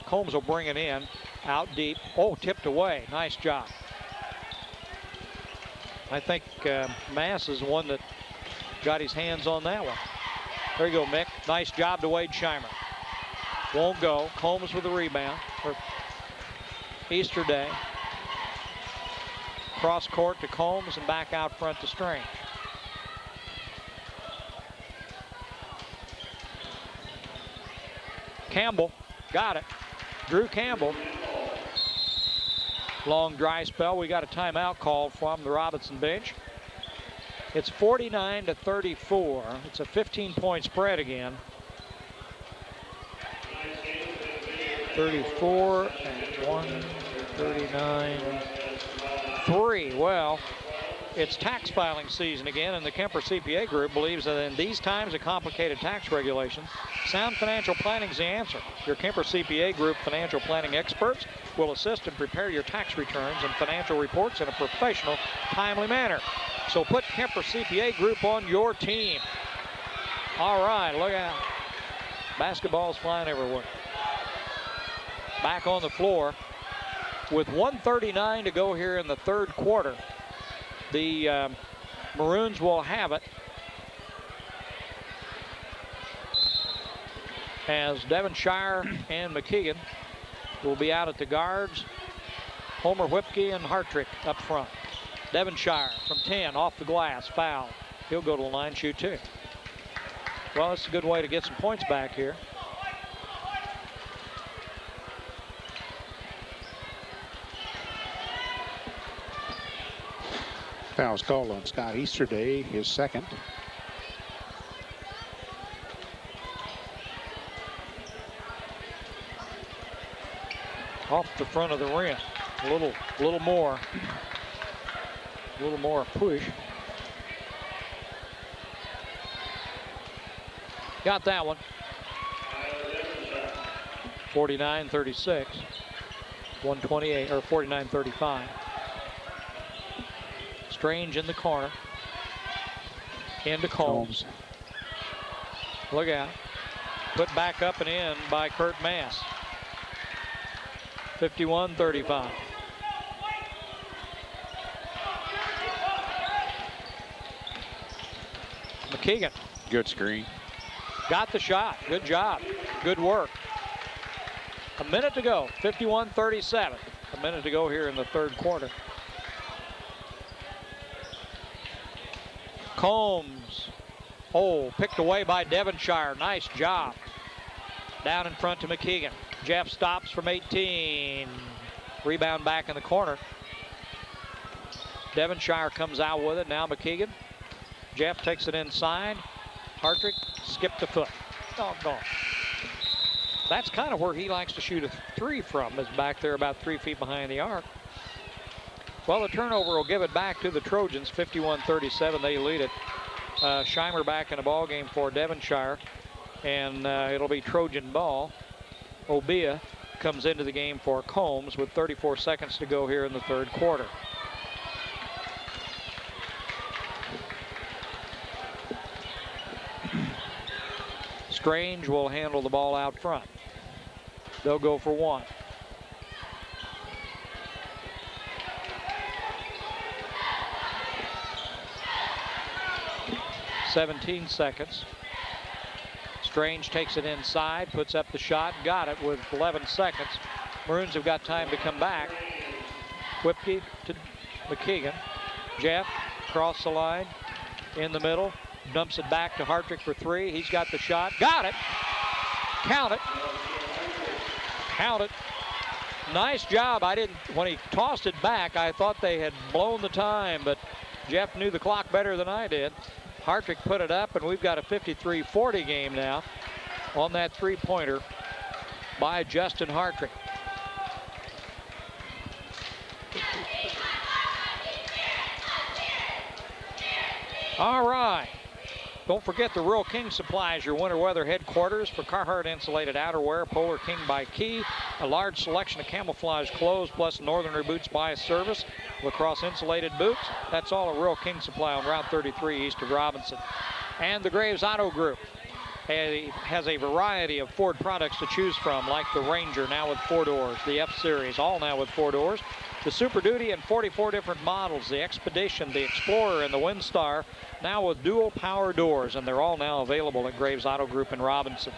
Combs will bring it in. Out deep. Oh, tipped away. Nice job. I think Mass is the one that got his hands on that one. There you go, Mick. Nice job to Wade Shimer. Won't go. Combs with the rebound for Easterday. Cross court to Combs and back out front to Strange. Campbell got it. Drew Campbell. Long dry spell. We got a timeout called from the Robinson bench. It's 49-34. It's a 15-point spread again. 34 and 1, 39, 3. Well, it's tax filing season again, and the Kemper CPA Group believes that in these times of complicated tax regulations, sound financial planning is the answer. Your Kemper CPA Group financial planning experts will assist and prepare your tax returns and financial reports in a professional, timely manner. So put Kemper CPA Group on your team. All right, look out. Basketball's flying everywhere. Back on the floor with 1:39 to go here in the third quarter. The Maroons will have it as Devonshire and McKeegan will be out at the guards. Homer, Whipke, and Hartrick up front. Devonshire from 10 off the glass, foul. He'll go to the line, shoot 2. Well, it's a good way to get some points back here. Foul's called on Scott Easterday, his second. Off the front of the rim. A little more push. Got that one. 49-36. 128 or 49-35. Strange in the corner. Into Combs. Look out. Put back up and in by Kurt Mass. 51-35. McKeegan. Good screen. Got the shot. Good job. Good work. A minute to go. 51-37. A minute to go here in the third quarter. Combs. Oh, picked away by Devonshire. Nice job. Down in front to McKeegan. Jeff stops from 18. Rebound back in the corner. Devonshire comes out with it. Now McKeegan. Jeff takes it inside. Hartrick skipped a foot. Doggone. That's kind of where he likes to shoot a 3 from, is back there about 3 feet behind the arc. Well, the turnover will give it back to the Trojans. 51-37, they lead it. Scheimer back in the ball game for Devonshire, and it'll be Trojan ball. Obia comes into the game for Combs with 34 seconds to go here in the third quarter. Strange will handle the ball out front. They'll go for one. (17 seconds). Strange takes it inside, puts up the shot, got it with 11 seconds. Maroons have got time to come back. Whipke to McKeegan. Jeff across the line, in the middle, dumps it back to Hartrick for 3. He's got the shot, got it. Count it. Count it. Nice job. When he tossed it back, I thought they had blown the time, but Jeff knew the clock better than I did. Hartrick put it up, and we've got a 53-40 game now on that three-pointer by Justin Hartrick. All right. Don't forget the Rural King Supplies, your winter weather headquarters for Carhartt insulated outerwear, Polar King by Key, a large selection of camouflage clothes, plus Northerner Boots by Service, lacrosse insulated boots. That's all at Rural King Supply on Route 33 east of Robinson. And the Graves Auto Group has a variety of Ford products to choose from, like the Ranger, now with 4 doors, the F-Series, all now with 4 doors, the Super Duty and 44 different models, the Expedition, the Explorer, and the Windstar, now with dual power doors, and they're all now available at Graves Auto Group in Robinson.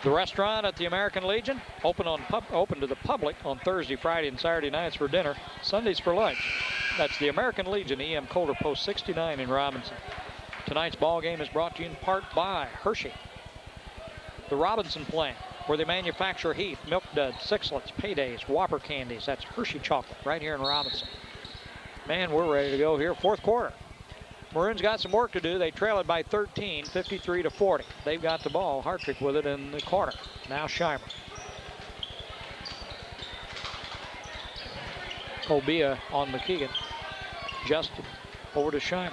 The restaurant at the American Legion, open to the public on Thursday, Friday, and Saturday nights for dinner, Sundays for lunch. That's the American Legion, EM Colder Post 69 in Robinson. Tonight's ball game is brought to you in part by Hershey. The Robinson plant, where they manufacture Heath, Milk Duds, Sixlets, Paydays, Whopper candies. That's Hershey chocolate right here in Robinson. Man, we're ready to go here. Fourth quarter. Maroons got some work to do. They trail it by 13, 53-40. They've got the ball. Hartrick with it in the corner. Now Scheimer. Obia on McKeegan. Justin over to Scheimer.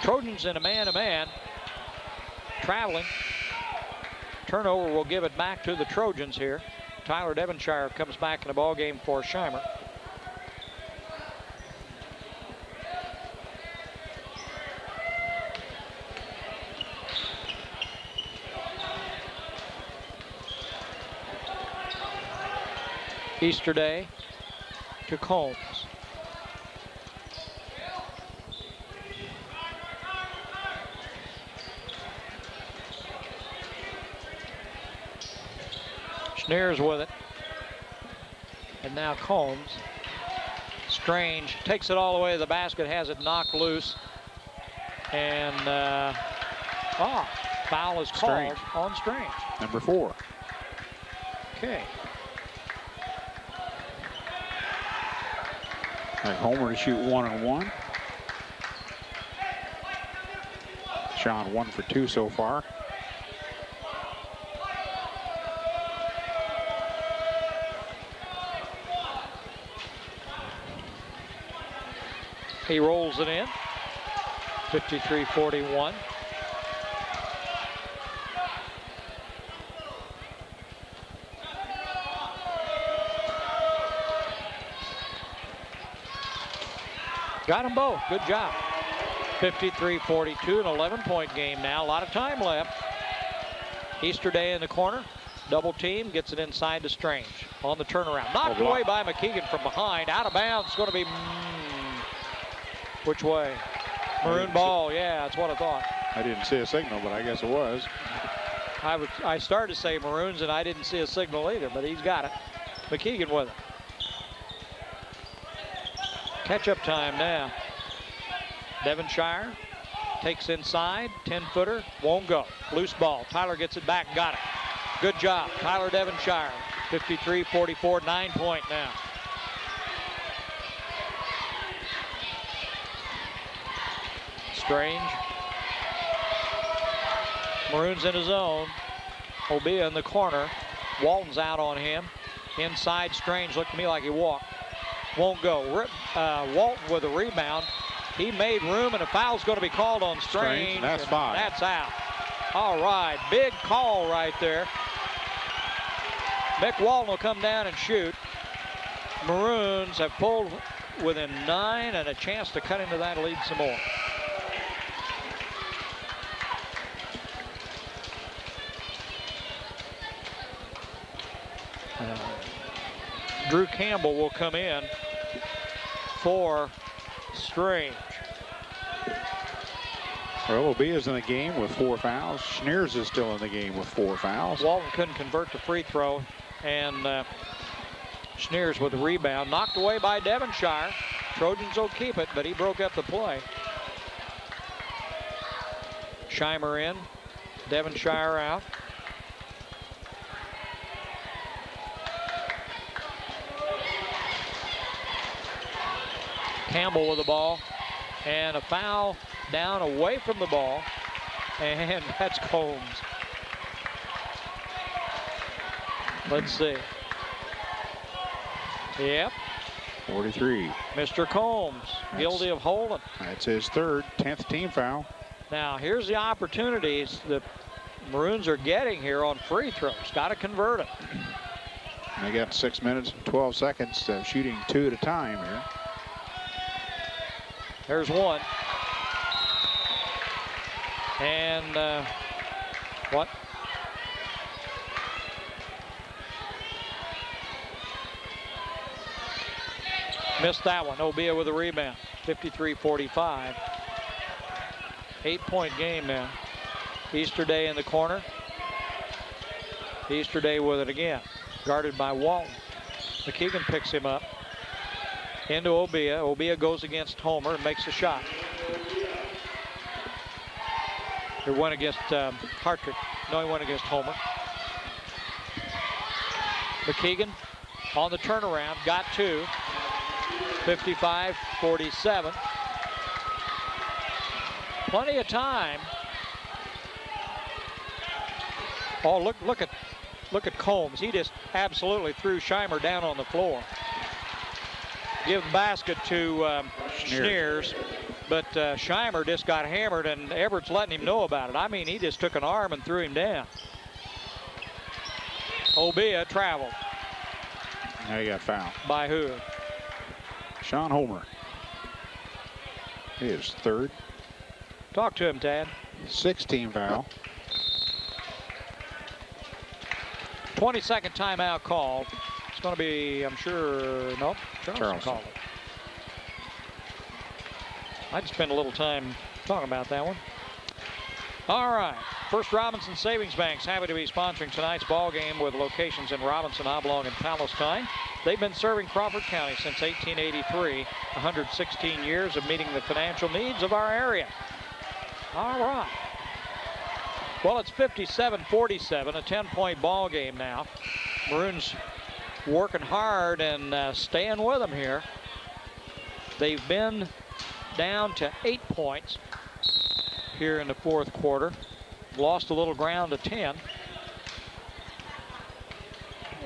Trojans in a man-to-man. Traveling. Turnover will give it back to the Trojans here. Tyler Devonshire comes back in the ball game for Scheimer. Easterday to Combs. Schneers with it. And now Combs. Strange takes it all the way to the basket, has it knocked loose. And foul is called on Strange. Number 4. Okay. Homer to shoot 1-on-1. Sean 1 for 2 so far. He rolls it in. 53-41. Got them both. Good job. 53-42, an 11-point game now. A lot of time left. Easterday in the corner. Double team, gets it inside to Strange. On the turnaround. Knocked away by McKeegan from behind. Out of bounds. It's going to be... which way? Maroon ball. Yeah, that's what I thought. I didn't see a signal, but I guess it was. I started to say Maroons, and I didn't see a signal either, but he's got it. McKeegan with it. Catch-up time now. Devonshire takes inside, 10-footer, won't go. Loose ball. Tyler gets it back, got it. Good job, Tyler Devonshire. 53-44, 9-point now. Strange. Maroons in his zone. Obia in the corner. Walton's out on him. Inside, Strange looked to me like he walked. Won't go. Walton with a rebound. He made room, and a foul's going to be called on Strange. That's 5. That's out. All right, big call right there. Mick Walton will come down and shoot. Maroons have pulled within 9 and a chance to cut into that lead some more. Drew Campbell will come in for Strange. Well, Obia's in the game with 4 fouls. Schneers is still in the game with 4 fouls. Walton couldn't convert the free throw, and Schneers with the rebound. Knocked away by Devonshire. Trojans will keep it, but he broke up the play. Scheimer in. Devonshire out. Campbell with the ball, and a foul down away from the ball, and that's Combs. Let's see. Yep. 43. Mr. Combs, guilty of holding. That's his 3rd, 10th team foul. Now, here's the opportunities the Maroons are getting here on free throws. Got to convert it. They got 6 minutes and 12 seconds, shooting 2 at a time here. There's one. And what? Missed that one. Obia with a rebound. 53-45. 8-point game now. Easterday in the corner. Easterday with it again. Guarded by Walton. McKeegan picks him up. Into Obia. Obia goes against Homer and makes a shot. He went against Hartrick. No, he went against Homer. McKeegan on the turnaround. Got two. 55-47. Plenty of time. Oh, look at Combs. He just absolutely threw Scheimer down on the floor. Give the basket to Schneers, but Scheimer just got hammered, and Everett's letting him know about it. I mean, he just took an arm and threw him down. Obia traveled. Now he got fouled. By who? Sean Homer. His third. Talk to him, Tad. 16 foul. 22nd timeout called. It's going to be, I'm sure, nope, Charleston called it. I'd spend a little time talking about that one. All right. First Robinson Savings Bank's happy to be sponsoring tonight's ball game with locations in Robinson, Oblong, and Palestine. They've been serving Crawford County since 1883, 116 years of meeting the financial needs of our area. All right. Well, it's 57-47, a 10-point ball game now. Maroons working hard and staying with them here. They've been down to 8 points here in the fourth quarter. Lost a little ground to 10.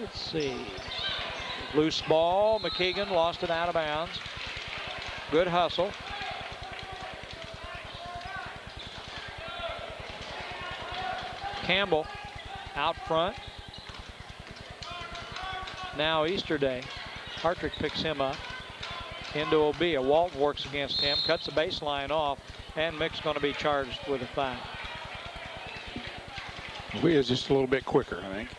Let's see. Loose ball. McKeegan lost it out of bounds. Good hustle. Campbell out front. Now Easterday. Hartrick picks him up. Into Obia. Walton works against him. Cuts the baseline off. And Mick's going to be charged with a foul. Obia's just a little bit quicker, I think.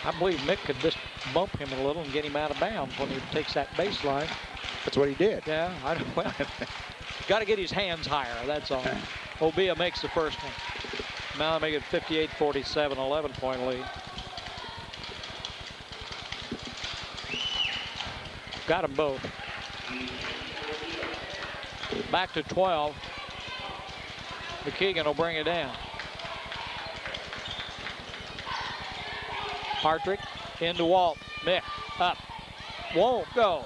I believe Mick could just bump him a little and get him out of bounds when he takes that baseline. That's what he did. Yeah, well, got to get his hands higher, that's all. Obia makes the first one. Now they make it 58-47, 11-point lead. Got them both. Back to 12. McKeegan will bring it down. Hartrick into Walt. Mick up. Won't go.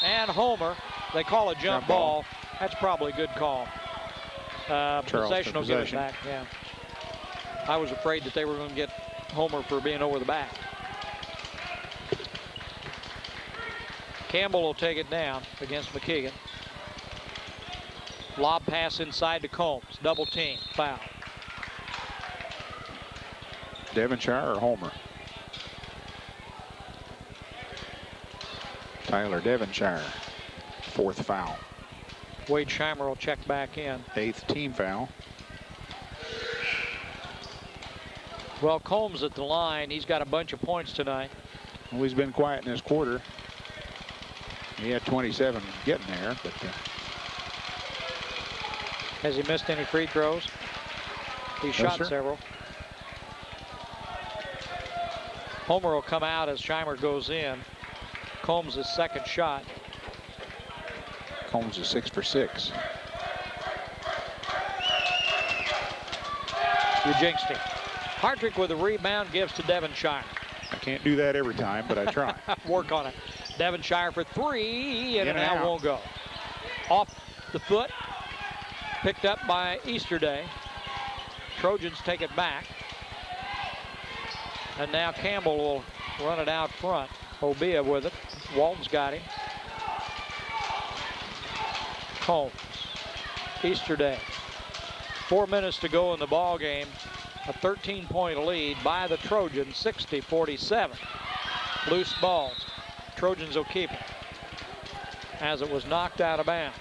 And Homer. They call a jump ball. That's probably a good call. Possession will give it back. Yeah. I was afraid that they were going to get Homer for being over the back. Campbell will take it down against McKeegan. Lob pass inside to Combs. Double team. Foul. Devonshire or Homer? Tyler Devonshire. Fourth foul. Wade Scheimer will check back in. 8th team foul. Well, Combs at the line. He's got a bunch of points tonight. Well, he's been quiet in this quarter. He had 27 getting there, but has he missed any free throws? He shot several. Homer will come out as Scheimer goes in. Combs' second shot. Combs is 6 for 6. You jinxed him. Hartrick with a rebound gives to Devonshire. I can't do that every time, but I try. Work on it. Devonshire for three, and it now won't go. Off the foot. Picked up by Easterday. Trojans take it back. And now Campbell will run it out front. Obia with it. Walton's got him. Combs. Easterday. 4 minutes to go in the ball game. A 13-point lead by the Trojans, 60-47. Loose balls. Trojans will keep it as it was knocked out of bounds.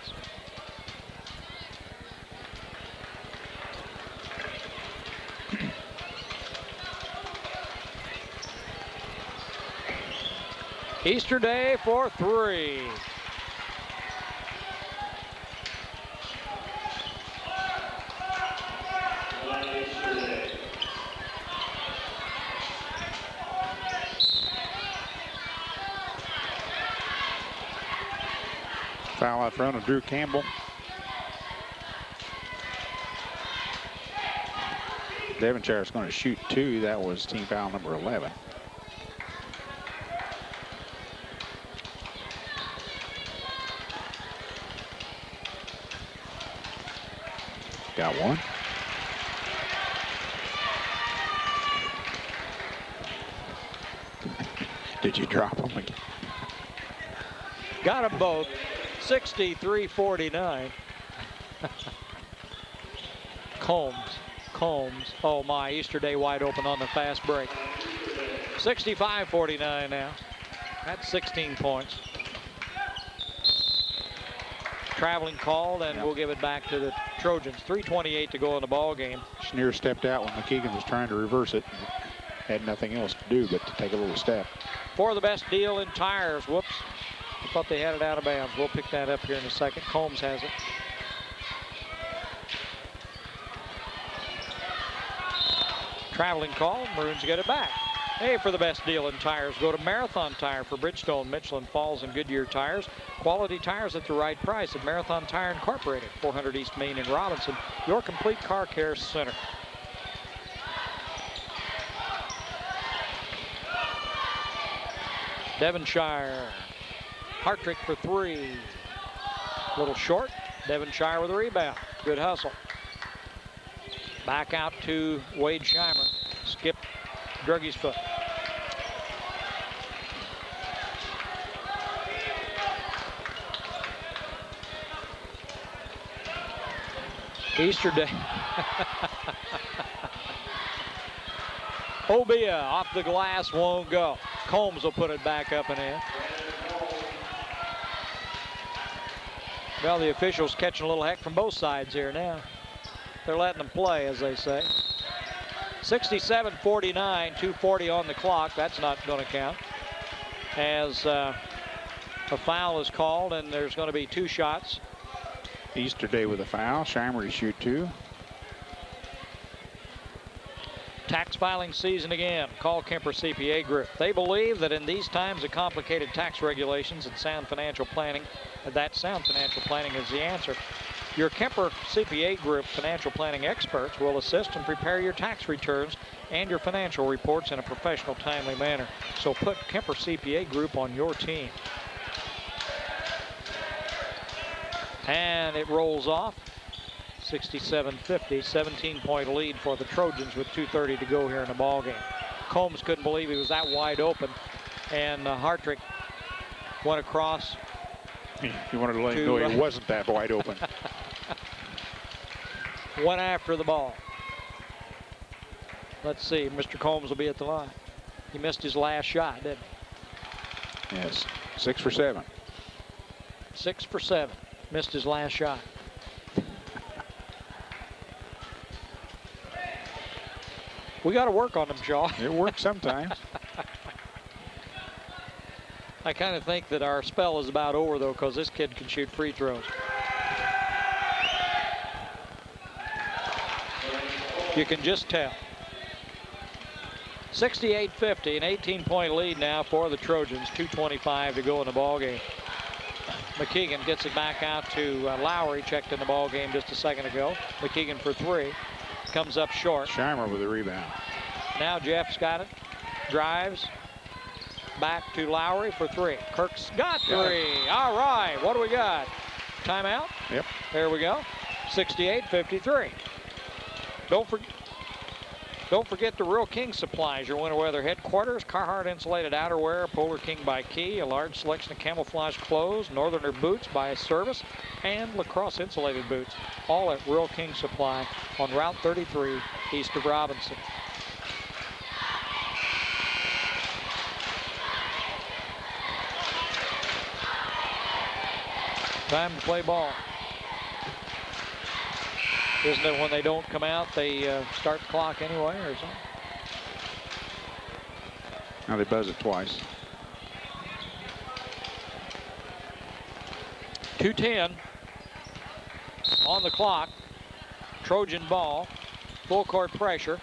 Easterday for three. Foul out front of Drew Campbell. Devonshire is going to shoot 2. That was team foul number 11. Got one. Did you drop them again? Got them both. 63-49. Combs. Oh my, Easter Day wide open on the fast break. 65-49 now. That's 16 points. Traveling called, and we'll give it back to the Trojans. 3:28 to go in the ball game. Schneer stepped out when McKeegan was trying to reverse it. Had nothing else to do but to take a little step. For the best deal in tires. Whoops. I thought they had it out of bounds. We'll pick that up here in a second. Combs has it. Traveling call. Maroons get it back. Hey, for the best deal in tires, go to Marathon Tire for Bridgestone, Michelin, Falls, and Goodyear tires. Quality tires at the right price at Marathon Tire Incorporated, 400 East Main in Robinson, your complete car care center. Devonshire. Hartrick for 3. A little short. Devonshire with a rebound. Good hustle. Back out to Wade Scheimer. Skip Druggy's foot. Easter Day. Obia off the glass, won't go. Combs will put it back up and in. Well, the officials catching a little heck from both sides here now. They're letting them play, as they say. 67-49, 2:40 on the clock. That's not going to count. As a foul is called, and there's going to be 2 shots. Easter Day with a foul. Scheimer to shoot 2. Tax filing season again. Call Kemper CPA Group. They believe that in these times of complicated tax regulations and sound financial planning, that sound financial planning is the answer. Your Kemper CPA Group financial planning experts will assist and prepare your tax returns and your financial reports in a professional, timely manner. So put Kemper CPA Group on your team. And it rolls off. 67-50, 17-point lead for the Trojans with 2:30 to go here in the ball game. Combs couldn't believe he was that wide open, and Hartrick went across. He wanted to let him know he wasn't that wide open. Went after the ball. Let's see, Mr. Combs will be at the line. He missed his last shot, didn't he? Yes, 6 for 7. 6 for 7. Missed his last shot. We got to work on him, Shaw. It works sometimes. I kind of think that our spell is about over, though, because this kid can shoot free throws. You can just tell. 68-50, an 18-point lead now for the Trojans. 2:25 to go in the ball game. McKeegan gets it back out to Lowry. Checked in the ball game just a second ago. McKeegan for 3. Comes up short. Scheimer with a rebound. Now Jeff's got it. Drives. Back to Lowry for 3. Kirk's got 3. All right. What do we got? Timeout? Yep. There we go. 68-53. Don't forget the Real King Supplies, your winter weather headquarters. Carhartt insulated outerwear, Polar King by Key, a large selection of camouflage clothes, Northerner boots by Service, and lacrosse insulated boots. All at Real King Supply on Route 33 east of Robinson. Time to play ball. Isn't it when they don't come out, they start the clock anyway or something? Now they buzz it twice. 2:10 on the clock. Trojan ball. Full court pressure.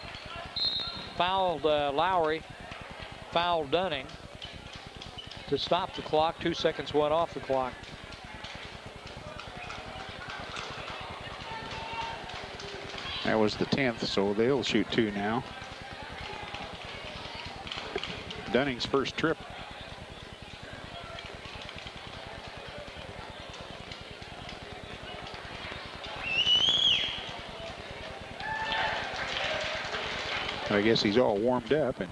Fouled Lowry. Fouled Dunning. To stop the clock, 2 seconds went off the clock. That was the 10th, so they'll shoot 2 now. Dunning's first trip. I guess he's all warmed up, and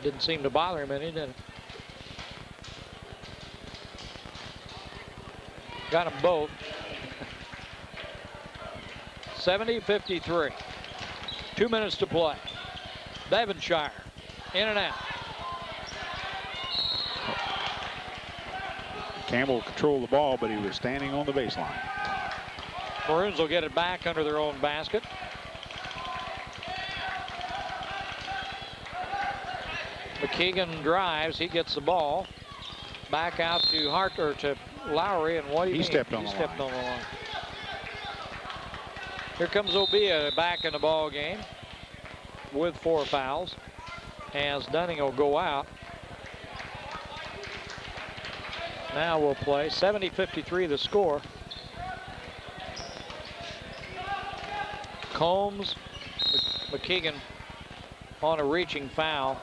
didn't seem to bother him any, did it? Got them both. 70-53. 2 minutes to play. Devonshire in and out. Campbell controlled the ball, but he was standing on the baseline. Maroons will get it back under their own basket. McKeegan drives. He gets the ball back out to Hart or to Lowry, and what do you mean? He stepped on the line. Here comes Obia back in the ball game with 4 fouls, as Dunning will go out. Now we'll play 70-53 the score. Combs, McKeegan on a reaching foul.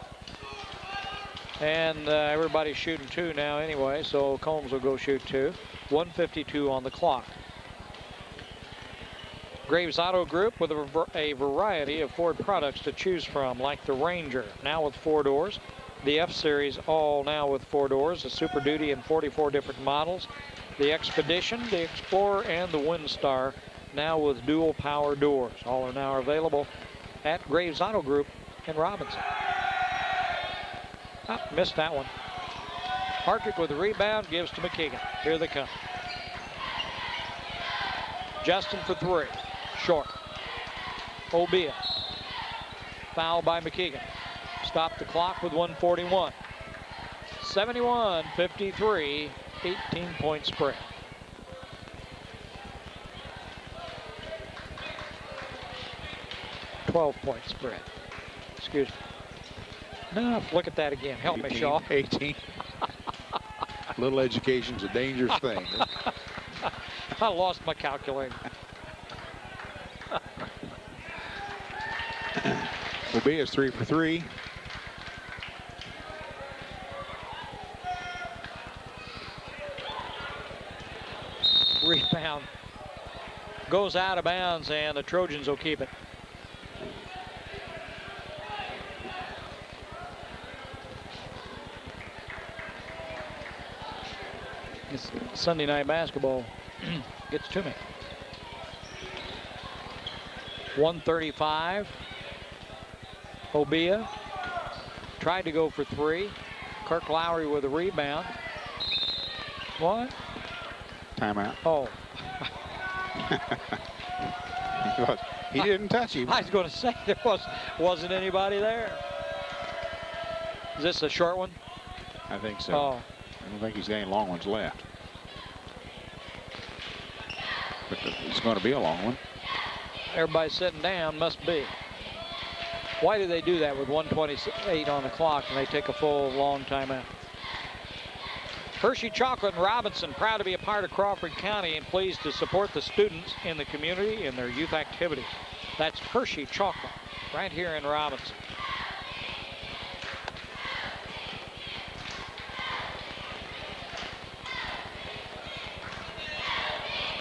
And everybody's shooting 2 now anyway, so Combs will go shoot 2. 1:52 on the clock. Graves Auto Group with a variety of Ford products to choose from, like the Ranger, now with 4 doors. The F-Series, all now with 4 doors. The Super Duty in 44 different models. The Expedition, the Explorer, and the Windstar, now with dual power doors. All are now available at Graves Auto Group in Robinson. Oh, missed that one. Hartrick with the rebound, gives to McKeegan. Here they come. Justin for 3. Short. Obia. Foul by McKeegan. Stop the clock with 1:41. 71-53, 18-point spread. .12-point spread. Excuse me. No, look at that again. Help 18, me, Shaw. 18. Little education's a dangerous thing. I lost my calculator. Obia's 3 for 3. Rebound goes out of bounds, and the Trojans will keep it. This Sunday night basketball gets to me. 1:35. Obia tried to go for 3. Kirk Lowry with a rebound. What? Timeout. Oh. He didn't touch him. I was going to say there wasn't anybody there. Is this a short one? I think so. Oh. I don't think he's got any long ones left. But it's going to be a long one. Everybody's sitting down, must be. Why do they do that with 1:28 on the clock and they take a full long timeout? Hershey Chocolate and Robinson, proud to be a part of Crawford County and pleased to support the students in the community in their youth activities. That's Hershey Chocolate right here in Robinson.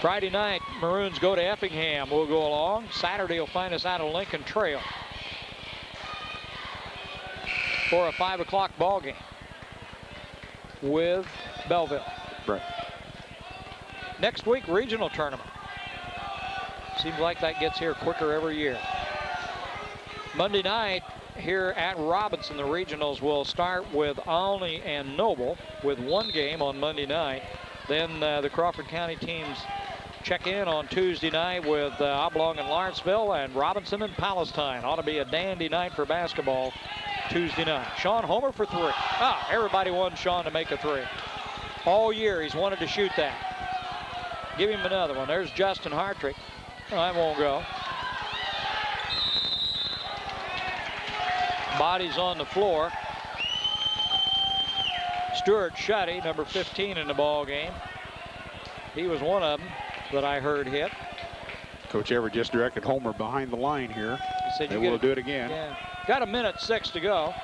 Friday night, Maroons go to Effingham. We'll go along. Saturday will find us out of Lincoln Trail for a 5 o'clock ball game with Belleville. Right. Next week, regional tournament. Seems like that gets here quicker every year. Monday night here at Robinson, the regionals will start with Olney and Noble with 1 game on Monday night. Then the Crawford County teams check in on Tuesday night with Oblong and Lawrenceville and Robinson and Palestine. Ought to be a dandy night for basketball Tuesday night. Sean Homer for 3. Everybody wants Sean to make a 3. All year he's wanted to shoot that. Give him another one. There's Justin Hartrick. Oh, that won't go. Bodies on the floor. Stuart Shuddy, number 15 in the ball game. He was one of them that I heard hit. Coach Everett just directed Homer behind the line here. He said they will do it again. Yeah. Got 1:06 to go.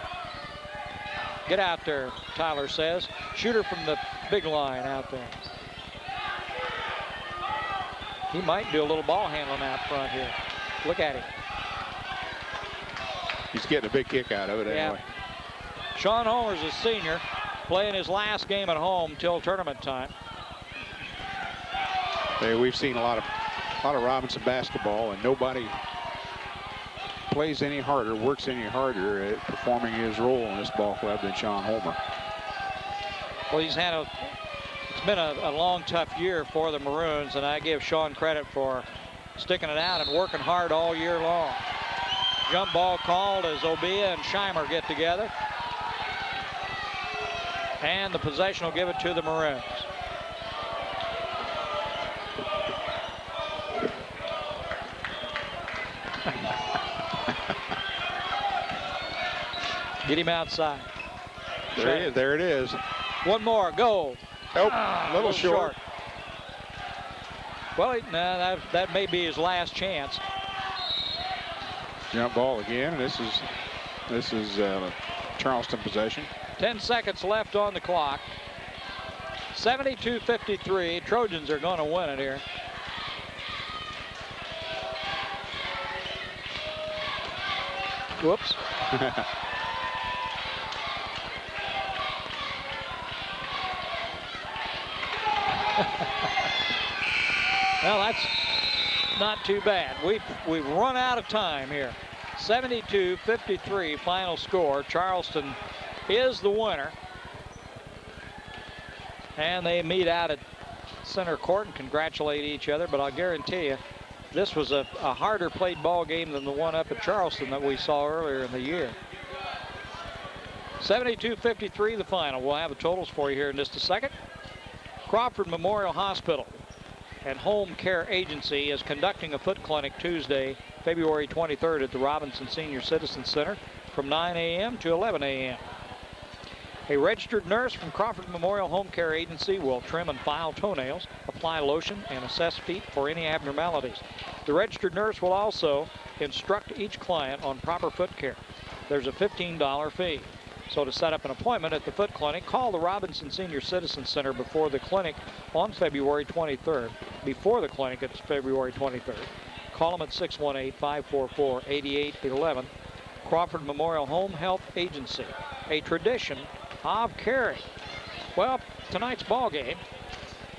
Get out there, Tyler says. Shooter from the big line out there. He might do a little ball handling out front here. Look at him. He's getting a big kick out of it anyway. Sean Homer's a senior, playing his last game at home till tournament time. Hey, we've seen a lot of Robinson basketball, and nobody plays any harder, works any harder at performing his role in this ball club than Sean Homer. Well, it's been a long, tough year for the Maroons, and I give Sean credit for sticking it out and working hard all year long. Jump ball called as Obia and Scheimer get together. And the possession will give it to the Maroons. Get him outside. There it is. One more, go. Nope, a little short. Well, that may be his last chance. Jump ball again. This is Charleston possession. 10 seconds left on the clock. 72-53. Trojans are going to win it here. Whoops. Well, that's not too bad. We've run out of time here. 72-53 final score. Charleston is the winner. And they meet out at center court and congratulate each other. But I'll guarantee you, this was a harder played ball game than the one up at Charleston that we saw earlier in the year. 72-53 the final. We'll have the totals for you here in just a second. Crawford Memorial Hospital and Home Care Agency is conducting a foot clinic Tuesday, February 23rd at the Robinson Senior Citizen Center from 9 a.m. to 11 a.m. A registered nurse from Crawford Memorial Home Care Agency will trim and file toenails, apply lotion, and assess feet for any abnormalities. The registered nurse will also instruct each client on proper foot care. There's a $15 fee. So to set up an appointment at the foot clinic, call the Robinson Senior Citizen Center before the clinic on February 23rd. Before the clinic, it's February 23rd. Call them at 618-544-8811. Crawford Memorial Home Health Agency, a tradition of caring. Well, tonight's ball game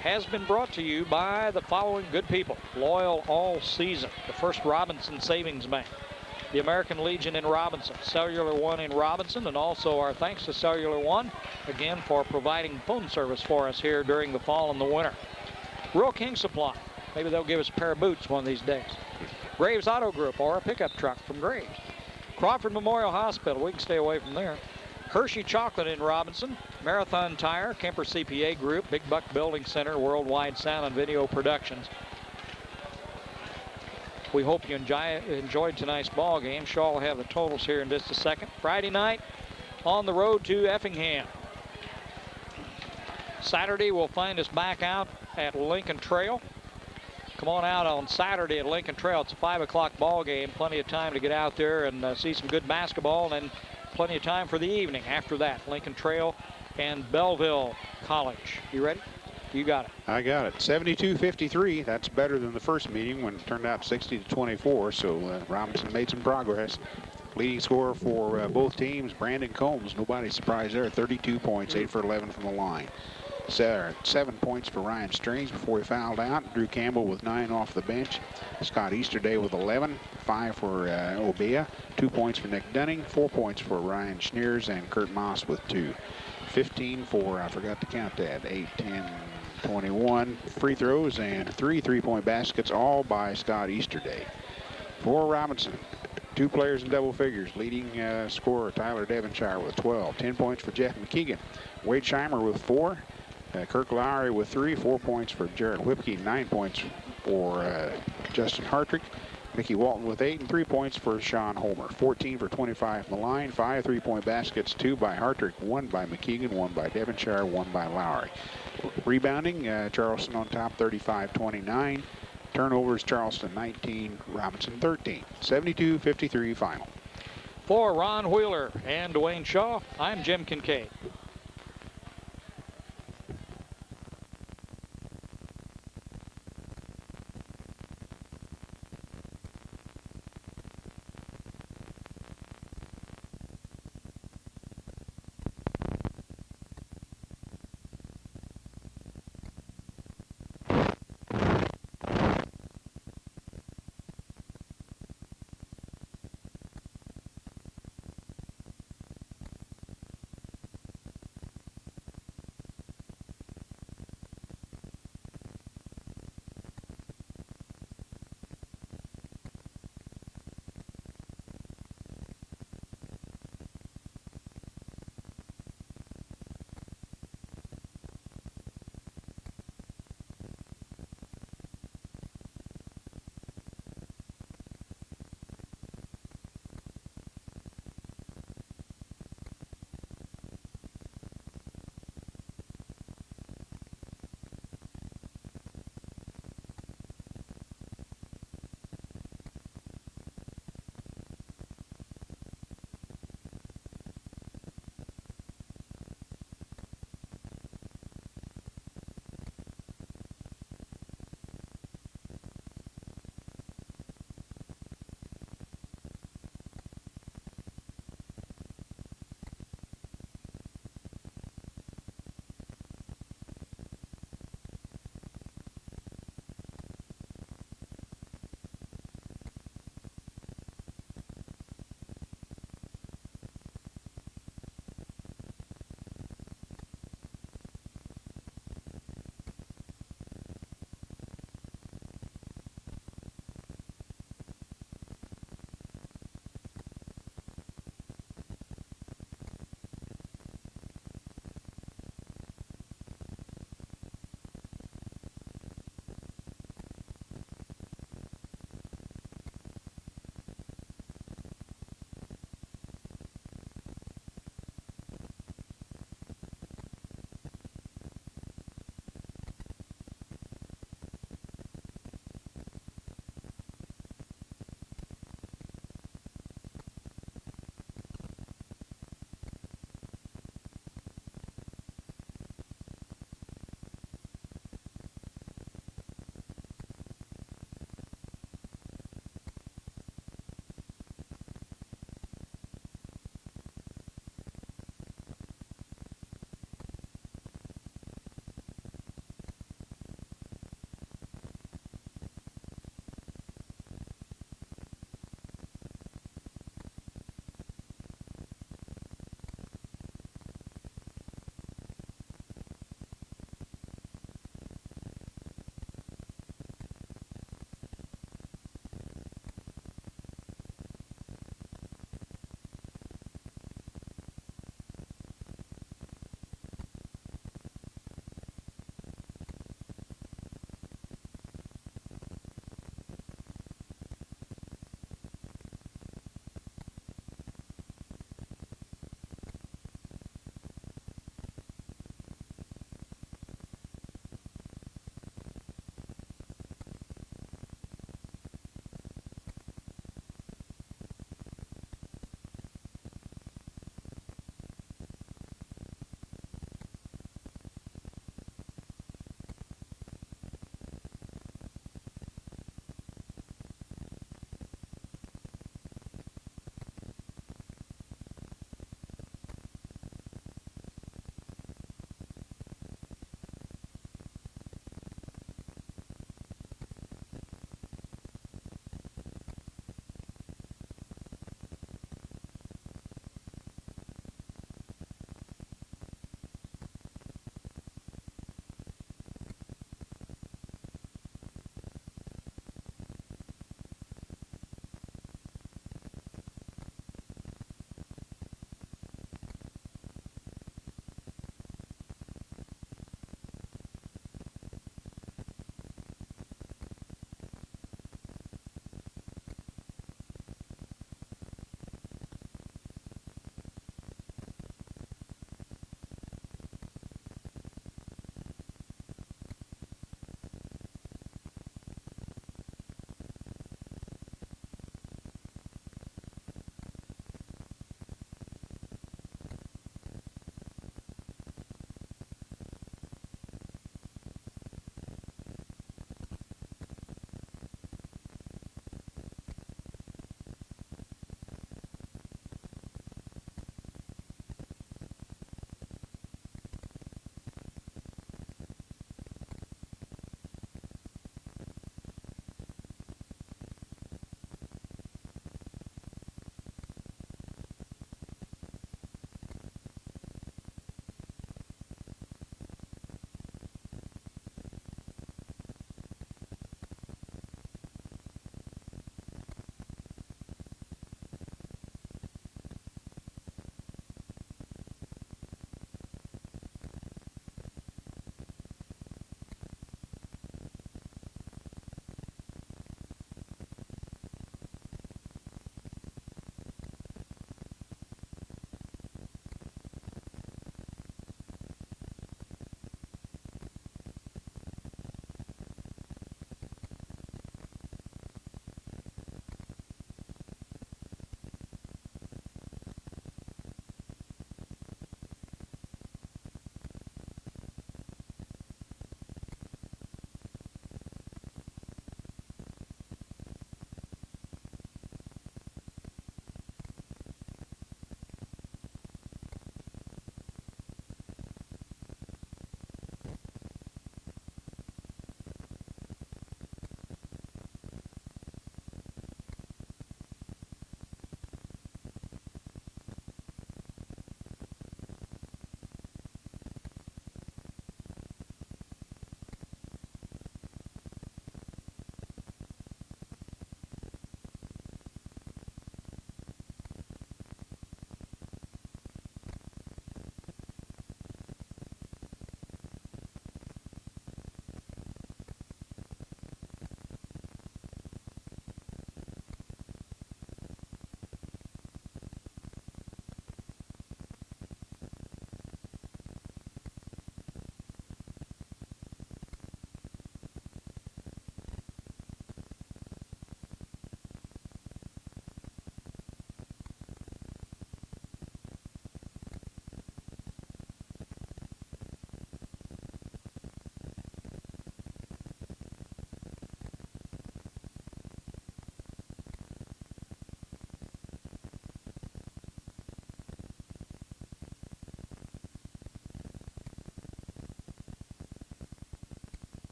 has been brought to you by the following good people. Loyal all season. The First Robinson Savings Bank, the American Legion in Robinson, Cellular One in Robinson, and also our thanks to Cellular One, again, for providing phone service for us here during the fall and the winter. Rural King Supply. Maybe they'll give us a pair of boots one of these days. Graves Auto Group, or a pickup truck from Graves. Crawford Memorial Hospital, we can stay away from there. Hershey Chocolate in Robinson, Marathon Tire, Kemper CPA Group, Big Buck Building Center, Worldwide Sound and Video Productions. We hope you enjoyed tonight's ball game. Shaw will have the totals here in just a second. Friday night on the road to Effingham. Saturday we'll find us back out at Lincoln Trail. Come on out on Saturday at Lincoln Trail. It's a 5 o'clock ball game. Plenty of time to get out there and see some good basketball, and then plenty of time for the evening after that. Lincoln Trail and Belleville College. You ready? You got it. I got it. 72-53. That's better than the first meeting when it turned out 60-24. So Robinson made some progress. Leading scorer for both teams, Brandon Combs. Nobody surprised there. 32 points, 8 for 11 from the line. 7 points for Ryan Strange before he fouled out. Drew Campbell with 9 off the bench. Scott Easterday with 11. 5 for Obia. 2 points for Nick Dunning. 4 points for Ryan Schneers and Kurt Moss with 2. 15 for, I forgot to count that, 8, 10, 21 free throws and 3 3-point baskets, all by Scott Easterday. For Robinson, 2 players in double figures. Leading scorer Tyler Devonshire with 12. 10 points for Jeff McKeegan. Wade Scheimer with 4. Kirk Lowry with 3. 4 points for Jarrett Whipke. 9 points for Justin Hartrick. Mickey Walton with 8 and 3 points for Sean Homer. 14 for 25 from the line. 5 3-point baskets, 2 by Hartrick, 1 by McKeegan, 1 by Devonshire, 1 by Lowry. Rebounding, Charleston on top 35-29. Turnovers, Charleston 19, Robinson 13. 72-53 final. For Ron Wheeler and Dwayne Shaw, I'm Jim Kincaid.